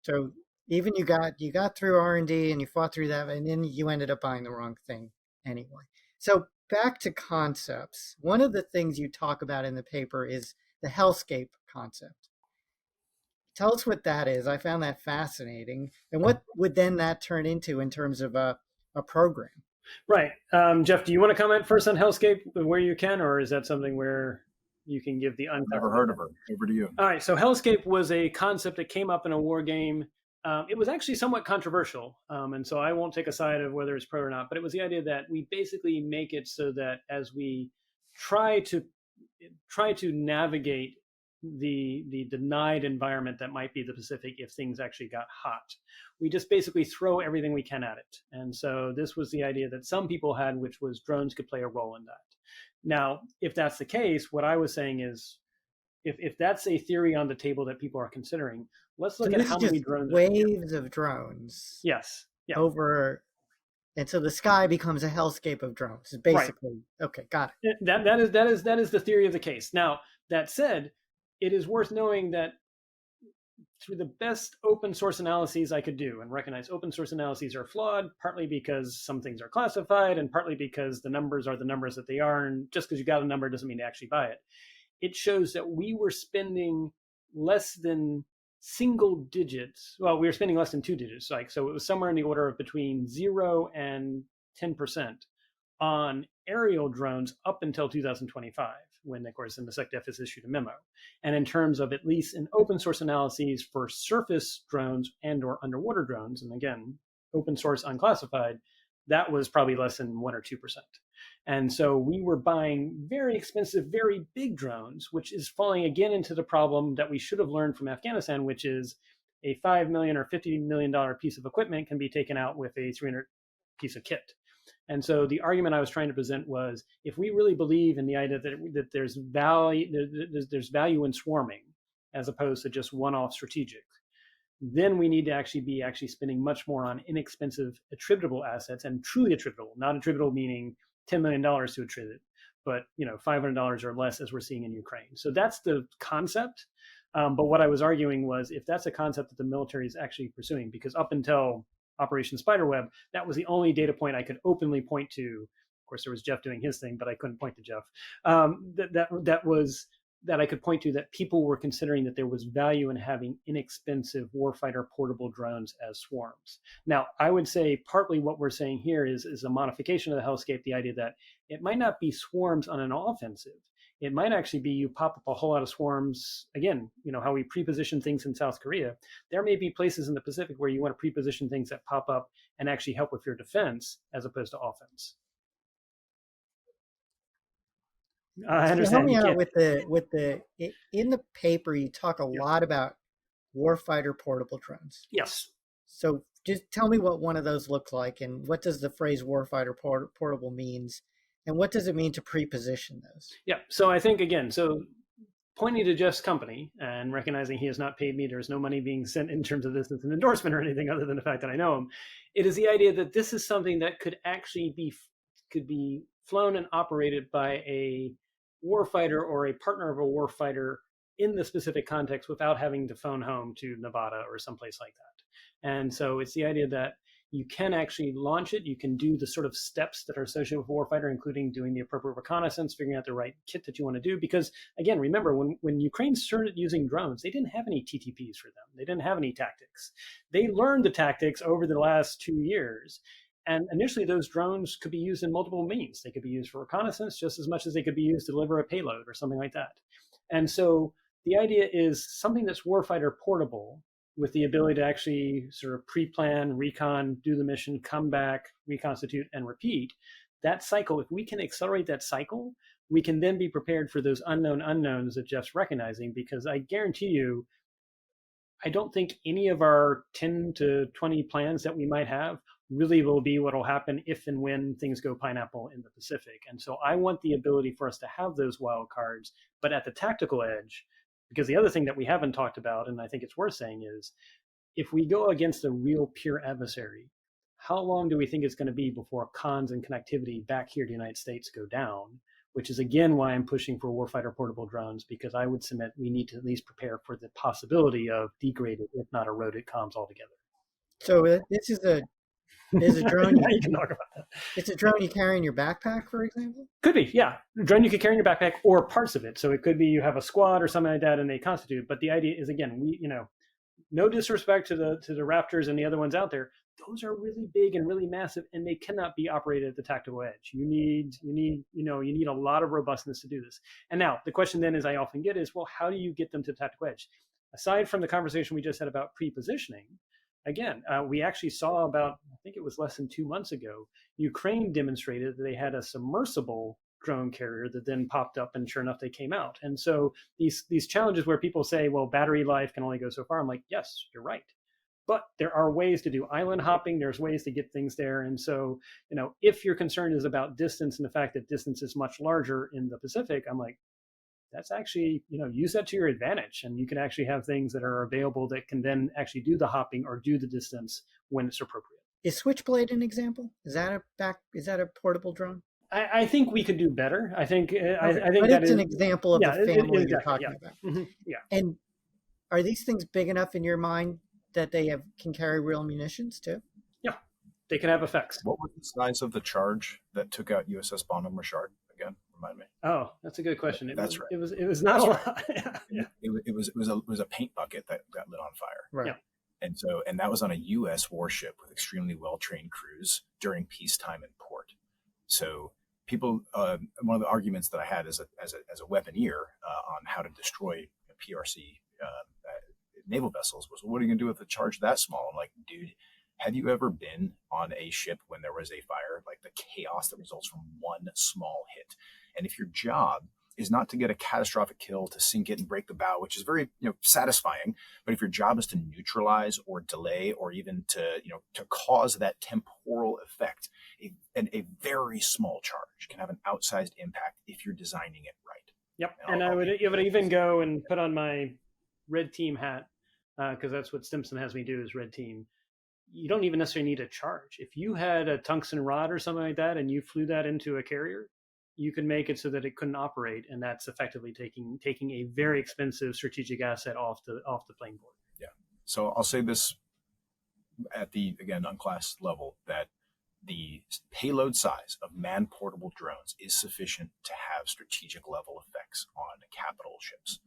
So even you got through R&D and you fought through that, and then you ended up buying the wrong thing anyway. So back to concepts. One of the things you talk about in the paper is the Hellscape concept. Tell us what that is. I found that fascinating. And what would then that turn into in terms of a program? Right. Jeff, do you want to comment first on Hellscape where you can, or is that something where you can give the Never heard of her. Over to you. All right. So Hellscape was a concept that came up in a war game. It was actually somewhat controversial. And so I won't take a side of whether it's pro or not, but it was the idea that we basically make it so that as we try to navigate the denied environment that might be the Pacific if things actually got hot, we just basically throw everything we can at it. And so this was the idea that some people had, which was drones could play a role in that. Now, if that's the case, what I was saying is, if that's a theory on the table that people are considering, let's look at how many drones. Waves of drones. Yes. Yeah. Over, and so the sky becomes a hellscape of drones. Basically, right. Okay, got it. That is the theory of the case. Now, that said, it is worth knowing that through the best open source analyses I could do, and recognize open source analyses are flawed, partly because some things are classified, and partly because the numbers are the numbers that they are, and just because you got a number doesn't mean to actually buy it. It shows that we were spending less than single digits. Well, we were spending less than 2 digits. So it was somewhere in the order of between 0 and 10% on aerial drones up until 2025, when, of course, NSECDEF has issued a memo. And in terms of at least in open source analyses for surface drones and or underwater drones, and again, open source unclassified, that was probably less than 1 or 2%. And so we were buying very expensive, very big drones, which is falling again into the problem that we should have learned from Afghanistan, which is a $5 million or $50 million piece of equipment can be taken out with a 300 piece of kit. And so the argument I was trying to present was, if we really believe in the idea that there's value in swarming as opposed to just one-off strategic, then we need to actually be spending much more on inexpensive attributable assets, and truly attributable, not attributable meaning $10 million to attribute, but $500 or less, as we're seeing in Ukraine. So that's the concept. But what I was arguing was, if that's a concept that the military is actually pursuing, because up until Operation Spiderweb, that was the only data point I could openly point to. Of course, there was Jeff doing his thing, but I couldn't point to Jeff. That I could point to, that people were considering that there was value in having inexpensive warfighter-portable drones as swarms. Now, I would say partly what we're saying here is a modification of the Hellscape, the idea that it might not be swarms on an offensive. It might actually be you pop up a whole lot of swarms. Again, how we pre-position things in South Korea. There may be places in the Pacific where you want to pre-position things that pop up and actually help with your defense as opposed to offense. I So understand. help me You out can't- with the in the paper you talk a lot about Warfighter-Portable drones. Yes. So just tell me what one of those looks like, and what does the phrase Warfighter-Portable means, and what does it mean to pre-position those? Yeah. So I think, again, so pointing to Jeff's company and recognizing he has not paid me, there's no money being sent in terms of this as an endorsement or anything other than the fact that I know him. It is the idea that this is something that could actually be flown and operated by a warfighter or a partner of a warfighter in the specific context without having to phone home to Nevada or someplace like that. And so it's the idea that you can actually launch it. You can do the sort of steps that are associated with warfighter, including doing the appropriate reconnaissance, figuring out the right kit that you want to do. Because again, remember, when Ukraine started using drones, they didn't have any TTPs for them. They didn't have any tactics. They learned the tactics over the last 2 years. And initially, those drones could be used in multiple means. They could be used for reconnaissance just as much as they could be used to deliver a payload or something like that. And so the idea is something that's warfighter portable, with the ability to actually sort of pre-plan, recon, do the mission, come back, reconstitute, and repeat. That cycle, if we can accelerate that cycle, we can then be prepared for those unknown unknowns that Jeff's recognizing, because I guarantee you, I don't think any of our 10 to 20 plans that we might have really will be what will happen if and when things go pineapple in the Pacific. And so I want the ability for us to have those wild cards, but at the tactical edge. Because the other thing that we haven't talked about, and I think it's worth saying, is if we go against a real pure adversary, how long do we think it's going to be before comms and connectivity back here to the United States go down? Which is, again, why I'm pushing for warfighter-portable drones, because I would submit we need to at least prepare for the possibility of degraded, if not eroded, comms altogether. So this is a drone. Now you can talk about that. It's a drone you carry in your backpack, for example? Could be, yeah. A drone you could carry in your backpack or parts of it. So it could be you have a squad or something like that and they constitute. But the idea is, again, no disrespect to the Raptors and the other ones out there. Those are really big and really massive, and they cannot be operated at the tactical edge. You need a lot of robustness to do this. And now the question then is I often get is, well, how do you get them to the tactical edge? Aside from the conversation we just had about pre-positioning, again, we actually saw about, I think it was less than 2 months ago, Ukraine demonstrated that they had a submersible drone carrier that then popped up, and sure enough, they came out. And so these challenges where people say, well, battery life can only go so far. I'm like, yes, you're right. But there are ways to do island hopping. There's ways to get things there. And so, if your concern is about distance and the fact that distance is much larger in the Pacific, I'm like, that's actually, use that to your advantage. And you can actually have things that are available that can then actually do the hopping or do the distance when it's appropriate. Is Switchblade an example? Is that a portable drone? I think we could do better. I think but that it's an example of the family you're talking about. Mm-hmm. Yeah. And are these things big enough in your mind that they can carry real munitions too? Yeah, they can have effects. What was the size of the charge that took out USS Bonhomme Richard? Again, remind me. Oh, that's a good question. That's right. It was not a lot. Yeah. It was a paint bucket that got lit on fire. Right. Yeah. And that was on a U.S. warship with extremely well-trained crews during peacetime in port. So people, one of the arguments that I had as a weaponeer on how to destroy PRC naval vessels was, well, what are you going to do with a charge that small? I'm like, dude, have you ever been on a ship when there was a fire? Like the chaos that results from one small hit. And if your job is not to get a catastrophic kill, to sink it and break the bow, which is very satisfying, but if your job is to neutralize or delay or even to cause that temporal effect, a very small charge can have an outsized impact if you're designing it right. Yep. And I would even go and put on my red team hat, because that's what Stimson has me do, is red team. You don't even necessarily need a charge. If you had a tungsten rod or something like that and you flew that into a carrier, you can make it so that it couldn't operate, and that's effectively taking a very expensive strategic asset off the playing board. Yeah. So I'll say this at the, again, unclassed level, that the payload size of manned portable drones is sufficient to have strategic level effects on capital ships.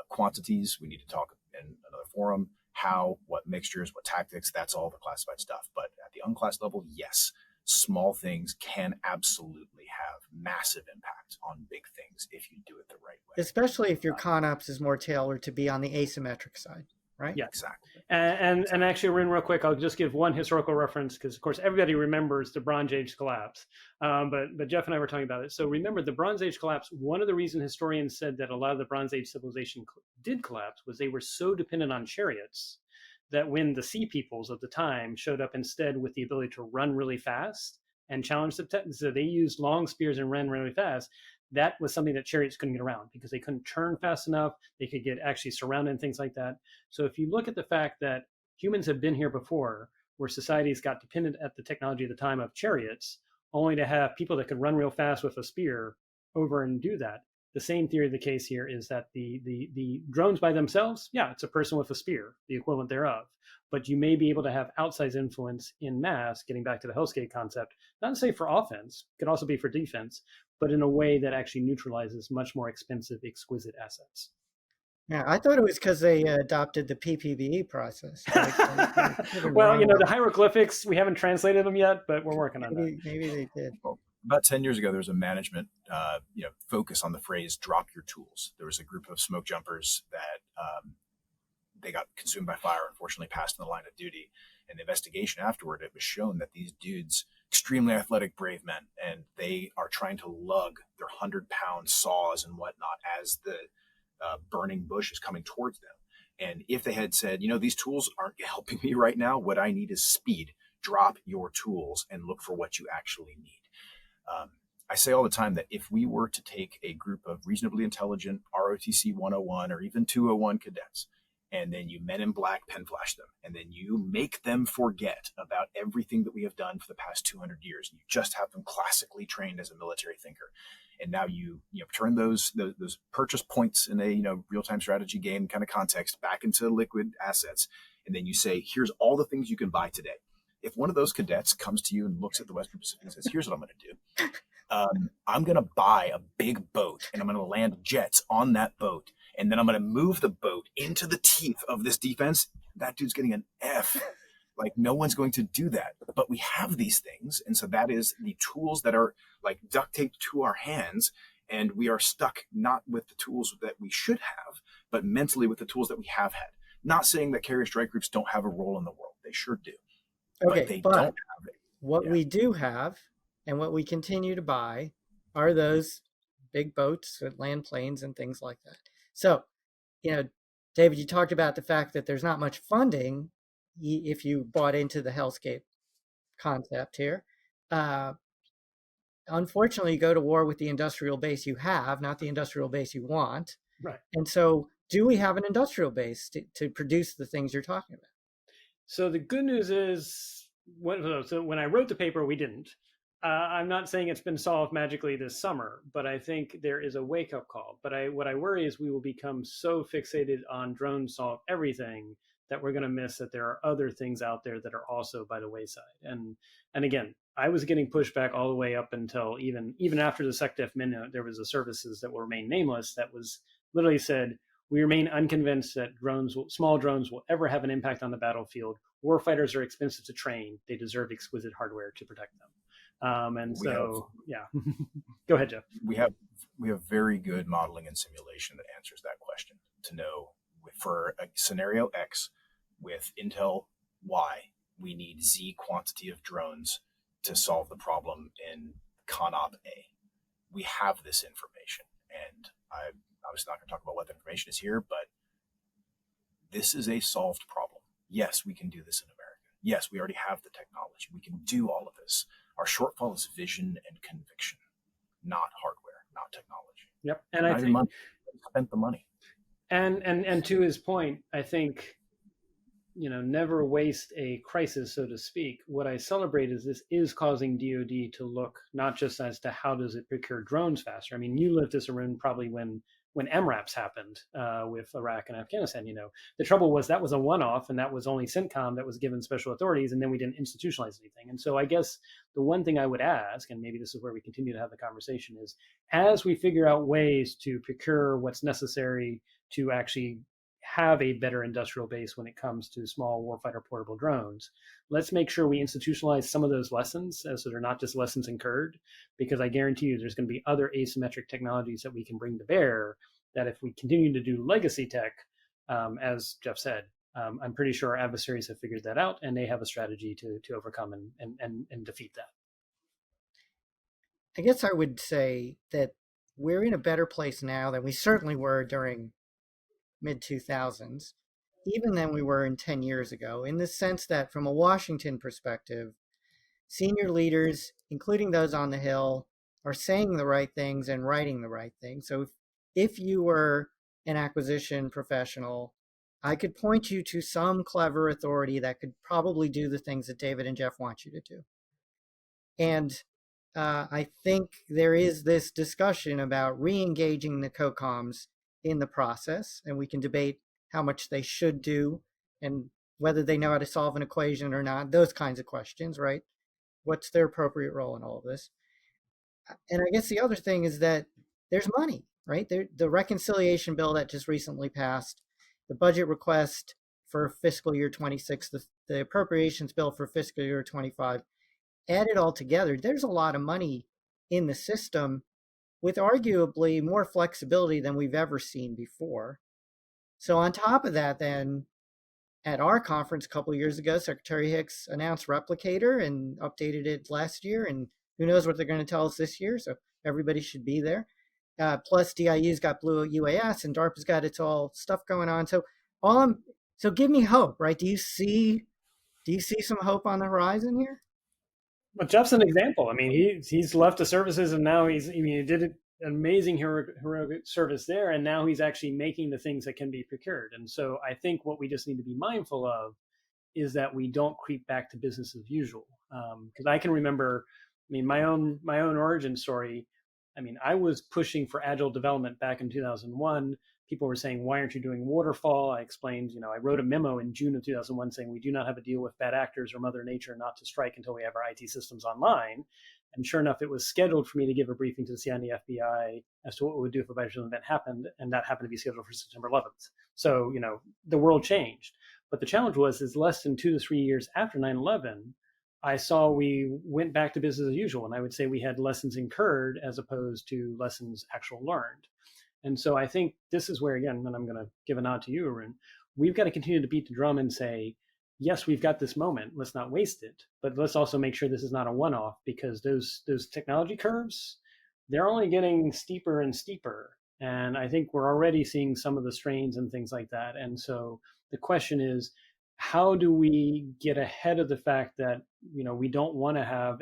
Quantities, we need to talk in another forum. How, what mixtures, what tactics, that's all the classified stuff. But at the unclassed level, yes, small things can absolutely have massive impact on big things if you do it the right way. Especially if your ConOps is more tailored to be on the asymmetric side. right? Yeah, Exactly. And actually, real quick, I'll just give one historical reference because, of course, everybody remembers the Bronze Age collapse. But Jeff and I were talking about it. So remember, the Bronze Age collapse. One of the reasons historians said that a lot of the Bronze Age civilization did collapse was they were so dependent on chariots that when the sea peoples of the time showed up instead with the ability to run really fast and challenge so they used long spears and ran really fast. That was something that chariots couldn't get around because they couldn't turn fast enough. They could get actually surrounded and things like that. So if you look at the fact that humans have been here before, where societies got dependent at the technology of the time of chariots, only to have people that could run real fast with a spear over and do that. The same theory of the case here is that the drones by themselves, yeah, it's a person with a spear, the equivalent thereof. But you may be able to have outsized influence in mass, getting back to the Hellscape concept, not to say for offense, could also be for defense, but in a way that actually neutralizes much more expensive, exquisite assets. Yeah, I thought it was because they adopted the PPBE process. Well, the hieroglyphics, we haven't translated them yet, but we're working on that. Maybe they did. Well, about 10 years ago, there was a management focus on the phrase drop your tools. There was a group of smoke jumpers that they got consumed by fire, unfortunately passed in the line of duty. And the investigation afterward, it was shown that these dudes, extremely athletic, brave men, and they are trying to lug their 100-pound saws and whatnot as the burning bush is coming towards them. And if they had said, these tools aren't helping me right now, what I need is speed. Drop your tools and look for what you actually need. I say all the time that if we were to take a group of reasonably intelligent ROTC 101 or even 201 cadets, and then you men in black pen flash them, and then you make them forget about everything that we have done for the past 200 years, and you just have them classically trained as a military thinker, and now you turn those purchase points in a real-time strategy game kind of context back into liquid assets, and then you say, here's all the things you can buy today. If one of those cadets comes to you and looks at the Western Pacific and says, here's what I'm going to do. I'm going to buy a big boat and I'm going to land jets on that boat. And then I'm going to move the boat into the teeth of this defense. That dude's getting an F. Like, no one's going to do that. But we have these things. And so that is the tools that are like duct taped to our hands. And we are stuck not with the tools that we should have, but mentally with the tools that we have had. Not saying that carrier strike groups don't have a role in the world. They sure do. Okay, but they don't have it. What we do have and what we continue to buy are those big boats that land planes and things like that. So, David, you talked about the fact that there's not much funding if you bought into the Hellscape concept here. Unfortunately, you go to war with the industrial base you have, not the industrial base you want. Right. And so do we have an industrial base to produce the things you're talking about? So the good news is, when I wrote the paper, we didn't. I'm not saying it's been solved magically this summer, but I think there is a wake-up call. But what I worry is we will become so fixated on drones solve everything that we're going to miss that there are other things out there that are also by the wayside. And again, I was getting pushback all the way up until even after the SecDef minute, there was a services that will remain nameless that was literally said, we remain unconvinced that small drones will ever have an impact on the battlefield. Warfighters are expensive to train. They deserve exquisite hardware to protect them. Yeah. Go ahead, Jeff. We have very good modeling and simulation that answers that question to know for a scenario X with Intel Y, we need Z quantity of drones to solve the problem in ConOp A. We have this information, and I'm obviously not going to talk about what the information is here, but this is a solved problem. Yes, we can do this in America. Yes, we already have the technology. We can do all of this. Our shortfall is vision and conviction, not hardware, not technology. Yep. And I think money. Spent the money. And to his point, I think, never waste a crisis, so to speak. What I celebrate is this is causing DOD to look not just as to how does it procure drones faster. I mean, you lived this, Arun, probably when MRAPs happened with Iraq and Afghanistan. The trouble was that was a one-off, and that was only CENTCOM that was given special authorities, and then we didn't institutionalize anything. And so I guess the one thing I would ask, and maybe this is where we continue to have the conversation, is as we figure out ways to procure what's necessary to actually have a better industrial base when it comes to small warfighter-portable drones, let's make sure we institutionalize some of those lessons so they're not just lessons incurred, because I guarantee you there's going to be other asymmetric technologies that we can bring to bear that if we continue to do legacy tech, as Jeff said, I'm pretty sure our adversaries have figured that out, and they have a strategy to overcome and defeat that. I guess I would say that we're in a better place now than we certainly were during mid-2000s, even than we were in 10 years ago, in the sense that from a Washington perspective, senior leaders, including those on the Hill, are saying the right things and writing the right things. So if you were an acquisition professional, I could point you to some clever authority that could probably do the things that David and Jeff want you to do. And I think there is this discussion about re-engaging the COCOMs in the process, and we can debate how much they should do and whether they know how to solve an equation or not, those kinds of questions, right? What's their appropriate role in all of this? And I guess the other thing is that there's money, right? The reconciliation bill that just recently passed, the budget request for fiscal year 26, the appropriations bill for fiscal year 25, added all together, there's a lot of money in the system with arguably more flexibility than we've ever seen before. So on top of that, then, at our conference a couple of years ago, Secretary Hicks announced Replicator and updated it last year, and who knows what they're going to tell us this year, so everybody should be there. Plus, DIU's got Blue UAS, and DARPA's got its all stuff going on. So give me hope, right? Do you see some hope on the horizon here? Well, Jeff's an example. I mean, he's left the services, and now he did an amazing heroic service there, and now he's actually making the things that can be procured. And so I think what we just need to be mindful of is that we don't creep back to business as usual. Because I can remember, my own origin story. I was pushing for agile development back in 2001. People were saying, why aren't you doing waterfall? I explained, I wrote a memo in June of 2001 saying we do not have a deal with bad actors or Mother Nature not to strike until we have our IT systems online. And sure enough, it was scheduled for me to give a briefing to the CIA and the FBI as to what we would do if a violation event happened. And that happened to be scheduled for September 11th. So, the world changed. But the challenge is less than 2 to 3 years after 9/11, I saw we went back to business as usual. And I would say we had lessons incurred as opposed to lessons actual learned. And so I think this is where, again, and I'm going to give a nod to you, Arun, we've got to continue to beat the drum and say, yes, we've got this moment. Let's not waste it. But let's also make sure this is not a one-off, because those technology curves, they're only getting steeper and steeper. And I think we're already seeing some of the strains and things like that. And so the question is, how do we get ahead of the fact that, we don't want to have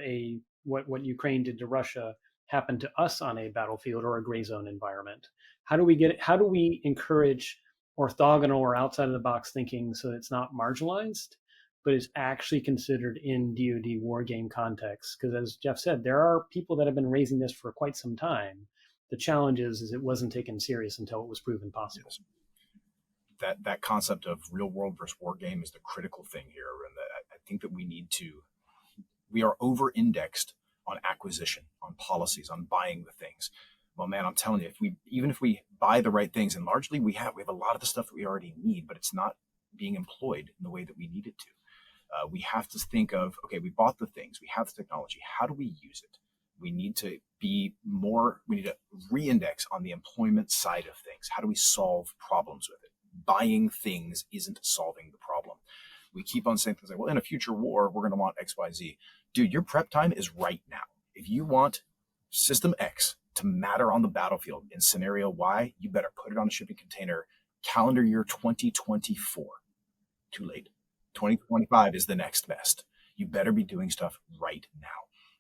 what Ukraine did to Russia happen to us on a battlefield or a gray zone environment? How do we encourage orthogonal or outside of the box thinking so it's not marginalized, but is actually considered in DoD war game context? Because as Jeff said, there are people that have been raising this for quite some time. The challenge is it wasn't taken serious until it was proven possible. Yes. That concept of real world versus war game is the critical thing here. And I think that we are over indexed on acquisition, on policies, on buying the things. Well, man, I'm telling you, even if we buy the right things, and largely we have a lot of the stuff that we already need, but it's not being employed in the way that we need it to. We have to think of, okay, we bought the things, we have the technology, how do we use it? We need to re-index on the employment side of things. How do we solve problems with it? Buying things isn't solving the problem. We keep on saying things like, well, in a future war, we're going to want X, Y, Z. Dude, your prep time is right now. If you want system X to matter on the battlefield in scenario Y, you better put it on a shipping container, calendar year 2024. Too late. 2025 is the next best. You better be doing stuff right now.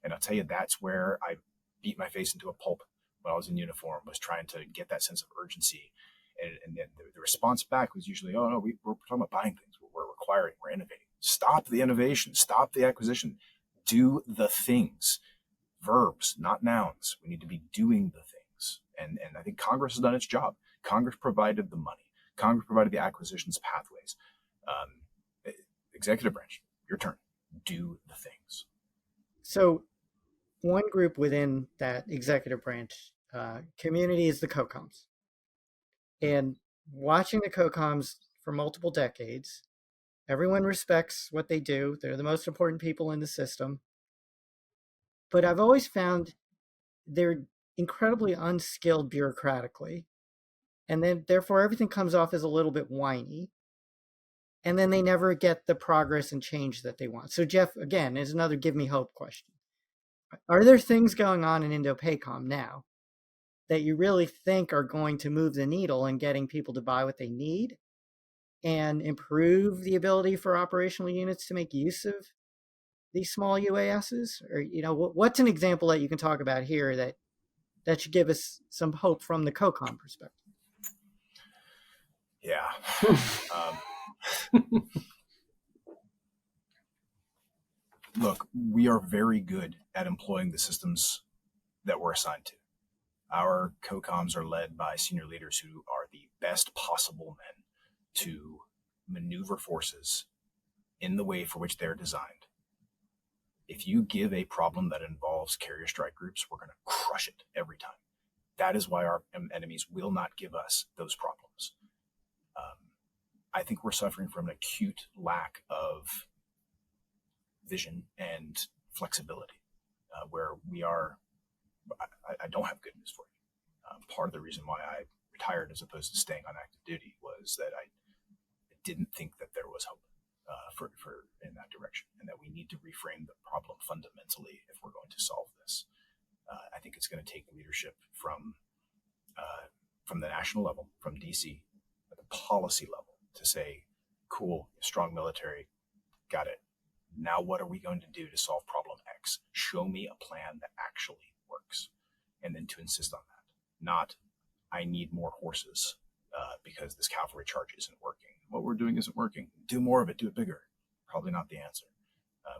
And I'll tell you, that's where I beat my face into a pulp when I was in uniform, was trying to get that sense of urgency. And then the response back was usually, oh, no, we're talking about buying things. We're acquiring, we're innovating. Stop the innovation. Stop the acquisition. Do the things. Verbs, not nouns. We need to be doing the things. And I think Congress has done its job. Congress provided the money. Congress provided the acquisitions pathways. Executive branch, your turn. Do the things. So one group within that executive branch community is the COCOMs. And watching the COCOMs for multiple decades, everyone respects what they do. They're the most important people in the system. But I've always found they're incredibly unskilled bureaucratically. And then therefore everything comes off as a little bit whiny. and then they never get the progress and change that they want. So Jeff, again, is another give me hope question. Are there things going on in Indo-Pacom now that you really think are going to move the needle in getting people to buy what they need and improve the ability for operational units to make use of these small UASs? Or, what's an example that you can talk about here that should give us some hope from the COCOM perspective? Yeah. Look, we are very good at employing the systems that we're assigned to. Our COCOMs are led by senior leaders who are the best possible men to maneuver forces in the way for which they're designed. If you give a problem that involves carrier strike groups, we're going to crush it every time. That is why our enemies will not give us those problems. I think we're suffering from an acute lack of vision and flexibility, where we are. I don't have good news for you. Part of the reason why I retired as opposed to staying on active duty was that I didn't think that there was hope for in that direction, and that we need to reframe the problem fundamentally if we're going to solve this. I think it's going to take leadership from the national level, from DC, at the policy level, to say, cool, strong military, got it. Now what are we going to do to solve problem X? Show me a plan that actually works. And then to insist on that. Not, I need more horses because this cavalry charge isn't working. What we're doing isn't working. Do more of it, do it bigger. Probably not the answer.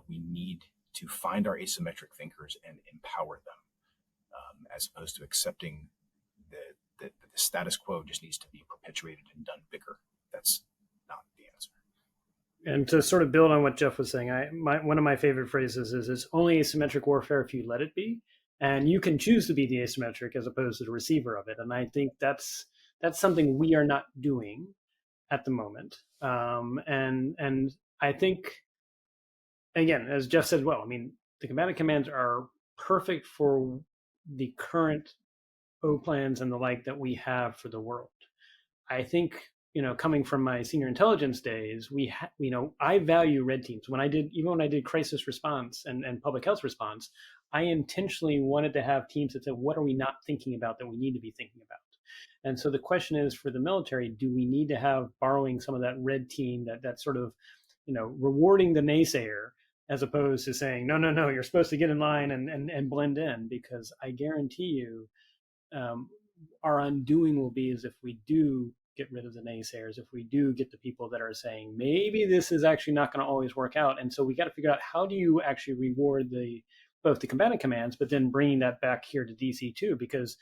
We need to find our asymmetric thinkers and empower them, as opposed to accepting that the status quo just needs to be perpetuated and done bigger. That's not the answer. And to sort of build on what Jeff was saying, one of my favorite phrases is, it's only asymmetric warfare if you let it be. And you can choose to be the asymmetric as opposed to the receiver of it. And I think that's something we are not doing at the moment. And I think, again, as Jeff said, well, I mean, the combatant commands are perfect for the current O plans and the like that we have for the world. I think, coming from my senior intelligence days, I value red teams. Even when I did crisis response and public health response, I intentionally wanted to have teams that said, what are we not thinking about that we need to be thinking about? And so the question is, for the military, do we need to have borrowing some of that red team, that sort of, rewarding the naysayer, as opposed to saying, no, you're supposed to get in line and blend in? Because I guarantee you, our undoing will be as if we do get rid of the naysayers, if we do get the people that are saying, maybe this is actually not going to always work out. And so we got to figure out, how do you actually reward both the combatant commands, but then bringing that back here to DC too? Because,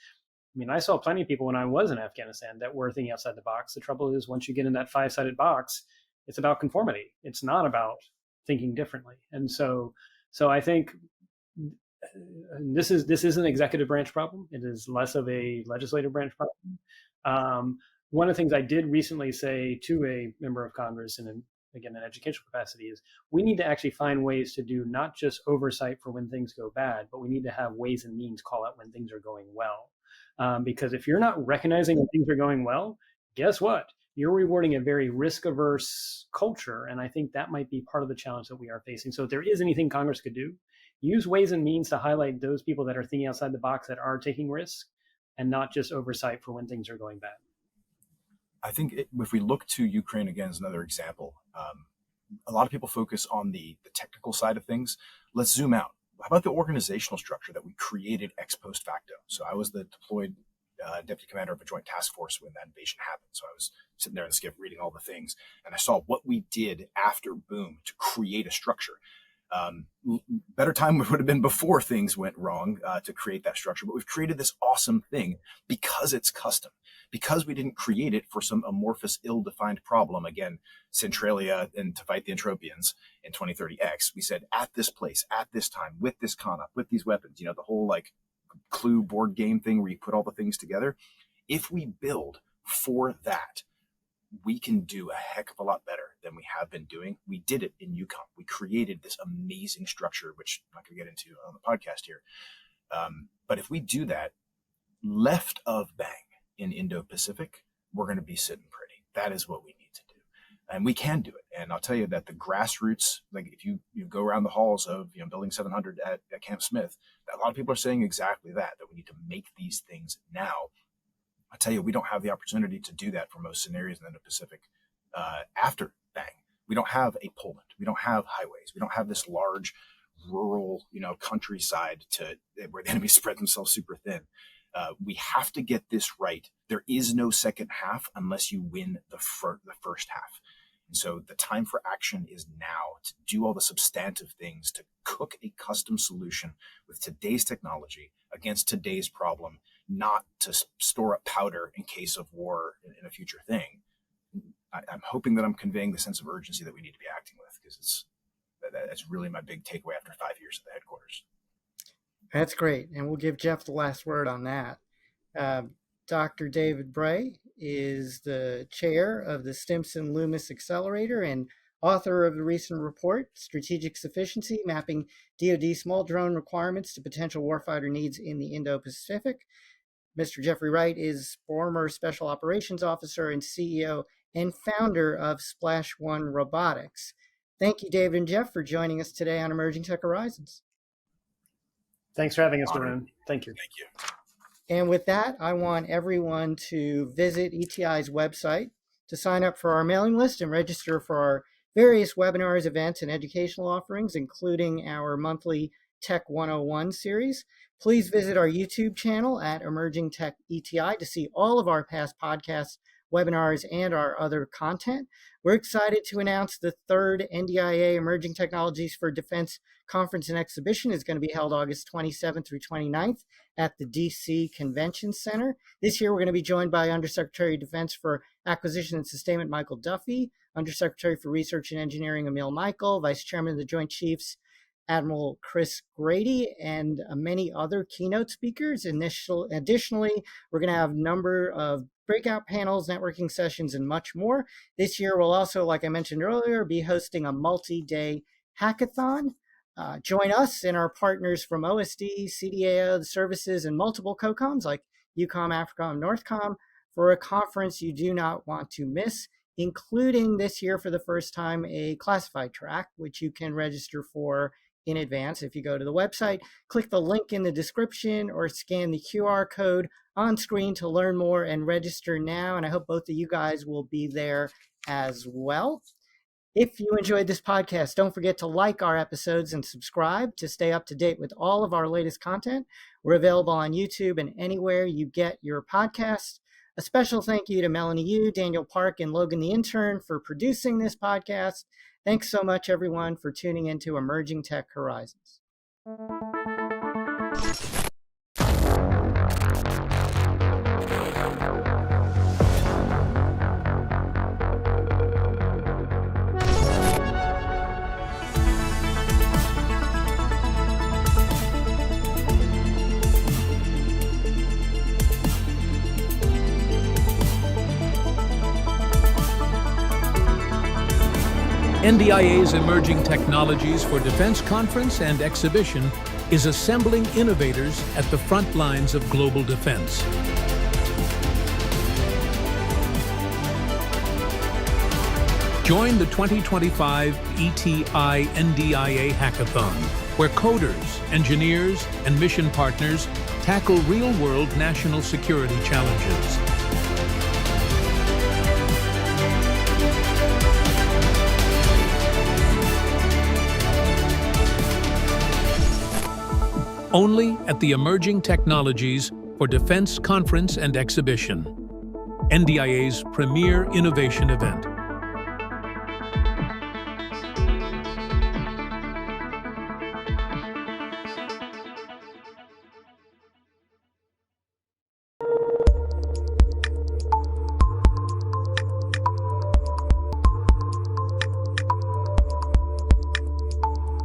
I mean, I saw plenty of people when I was in Afghanistan that were thinking outside the box. The trouble is, once you get in that 5-sided box, it's about conformity. It's not about thinking differently. And so I think this is an executive branch problem. It is less of a legislative branch problem. One of the things I did recently say to a member of Congress, and again, in educational capacity, is we need to actually find ways to do not just oversight for when things go bad, but we need to have ways and means call out when things are going well. Because if you're not recognizing when things are going well, guess what? You're rewarding a very risk-averse culture, and I think that might be part of the challenge that we are facing. So if there is anything Congress could do, use ways and means to highlight those people that are thinking outside the box, that are taking risks, and not just oversight for when things are going bad. I think if we look to Ukraine again as another example, a lot of people focus on the technical side of things. Let's zoom out. How about the organizational structure that we created ex post facto? So I was the deployed deputy commander of a joint task force when that invasion happened. So I was sitting there in the skiff reading all the things, and I saw what we did after boom to create a structure. Better time would have been before things went wrong to create that structure, but we've created this awesome thing because it's custom, because we didn't create it for some amorphous, ill-defined problem. Again, Centralia and to fight the Entropians in 2030X, we said at this place, at this time, with this con-op, with these weapons, the whole like Clue board game thing where you put all the things together. If we build for that, we can do a heck of a lot better than we have been doing. We did it in UCOM. We created this amazing structure, which I'm not going to get into on the podcast here. But if we do that left of bang in Indo-Pacific, we're going to be sitting pretty. That is what we need to do. And we can do it. And I'll tell you that the grassroots, like if you go around the halls of Building 700 at Camp Smith, a lot of people are saying exactly that we need to make these things now. I tell you, we don't have the opportunity to do that for most scenarios in the Indo-Pacific after bang. We don't have a Poland. We don't have highways. We don't have this large rural, countryside where the enemy spread themselves super thin. We have to get this right. There is no second half unless you win the first half. And so the time for action is now to do all the substantive things, to cook a custom solution with today's technology against today's problem, not to store up powder in case of war in a future thing. I'm hoping that I'm conveying the sense of urgency that we need to be acting with, because that's really my big takeaway after 5 years at the headquarters. That's great. And we'll give Jeff the last word on that. Dr. David Bray is the chair of the Stimson Lumis Accelerator and author of the recent report, Strategic Sufficiency, Mapping DOD Small Drone Requirements to Potential Warfighter Needs in the Indo-Pacific. Mr. Jeffrey Wright is former Special Operations Officer and CEO and founder of Splash1 Robotics. Thank you, David and Jeff, for joining us today on Emerging Tech Horizons. Thanks for having us, Arun. Thank you. Thank you. And with that, I want everyone to visit ETI's website to sign up for our mailing list and register for our various webinars, events, and educational offerings, including our monthly Tech 101 series. Please visit our YouTube channel at Emerging Tech ETI to see all of our past podcasts, webinars, and our other content. We're excited to announce the third NDIA Emerging Technologies for Defense Conference and Exhibition is going to be held August 27th through 29th at the DC Convention Center. This year, we're going to be joined by Undersecretary of Defense for Acquisition and Sustainment, Michael Duffey, Undersecretary for Research and Engineering, Emil, Vice Chairman of the Joint Chiefs, Admiral Chris Grady, and many other keynote speakers. Additionally, we're going to have a number of breakout panels, networking sessions, and much more. This year, we'll also, like I mentioned earlier, be hosting a multi-day hackathon. Join us and our partners from OSD, CDAO, the services, and multiple COCOMs like EUCOM, AFRICOM, NORTHCOM for a conference you do not want to miss, including this year for the first time a classified track, which you can register for in advance. If you go to the website, click the link in the description or scan the QR code on screen to learn more and register now. And I hope both of you guys will be there as well. If you enjoyed this podcast, don't forget to like our episodes and subscribe to stay up to date with all of our latest content. We're available on YouTube and anywhere you get your podcasts. A special thank you to Melanie Yu, Daniel Park, and Logan the Intern for producing this podcast. Thanks so much, everyone, for tuning into Emerging Tech Horizons. NDIA's Emerging Technologies for Defense Conference and Exhibition is assembling innovators at the front lines of global defense. Join the 2025 ETI NDIA Hackathon, where coders, engineers, and mission partners tackle real-world national security challenges. Only at the Emerging Technologies for Defense Conference and Exhibition, NDIA's premier innovation event.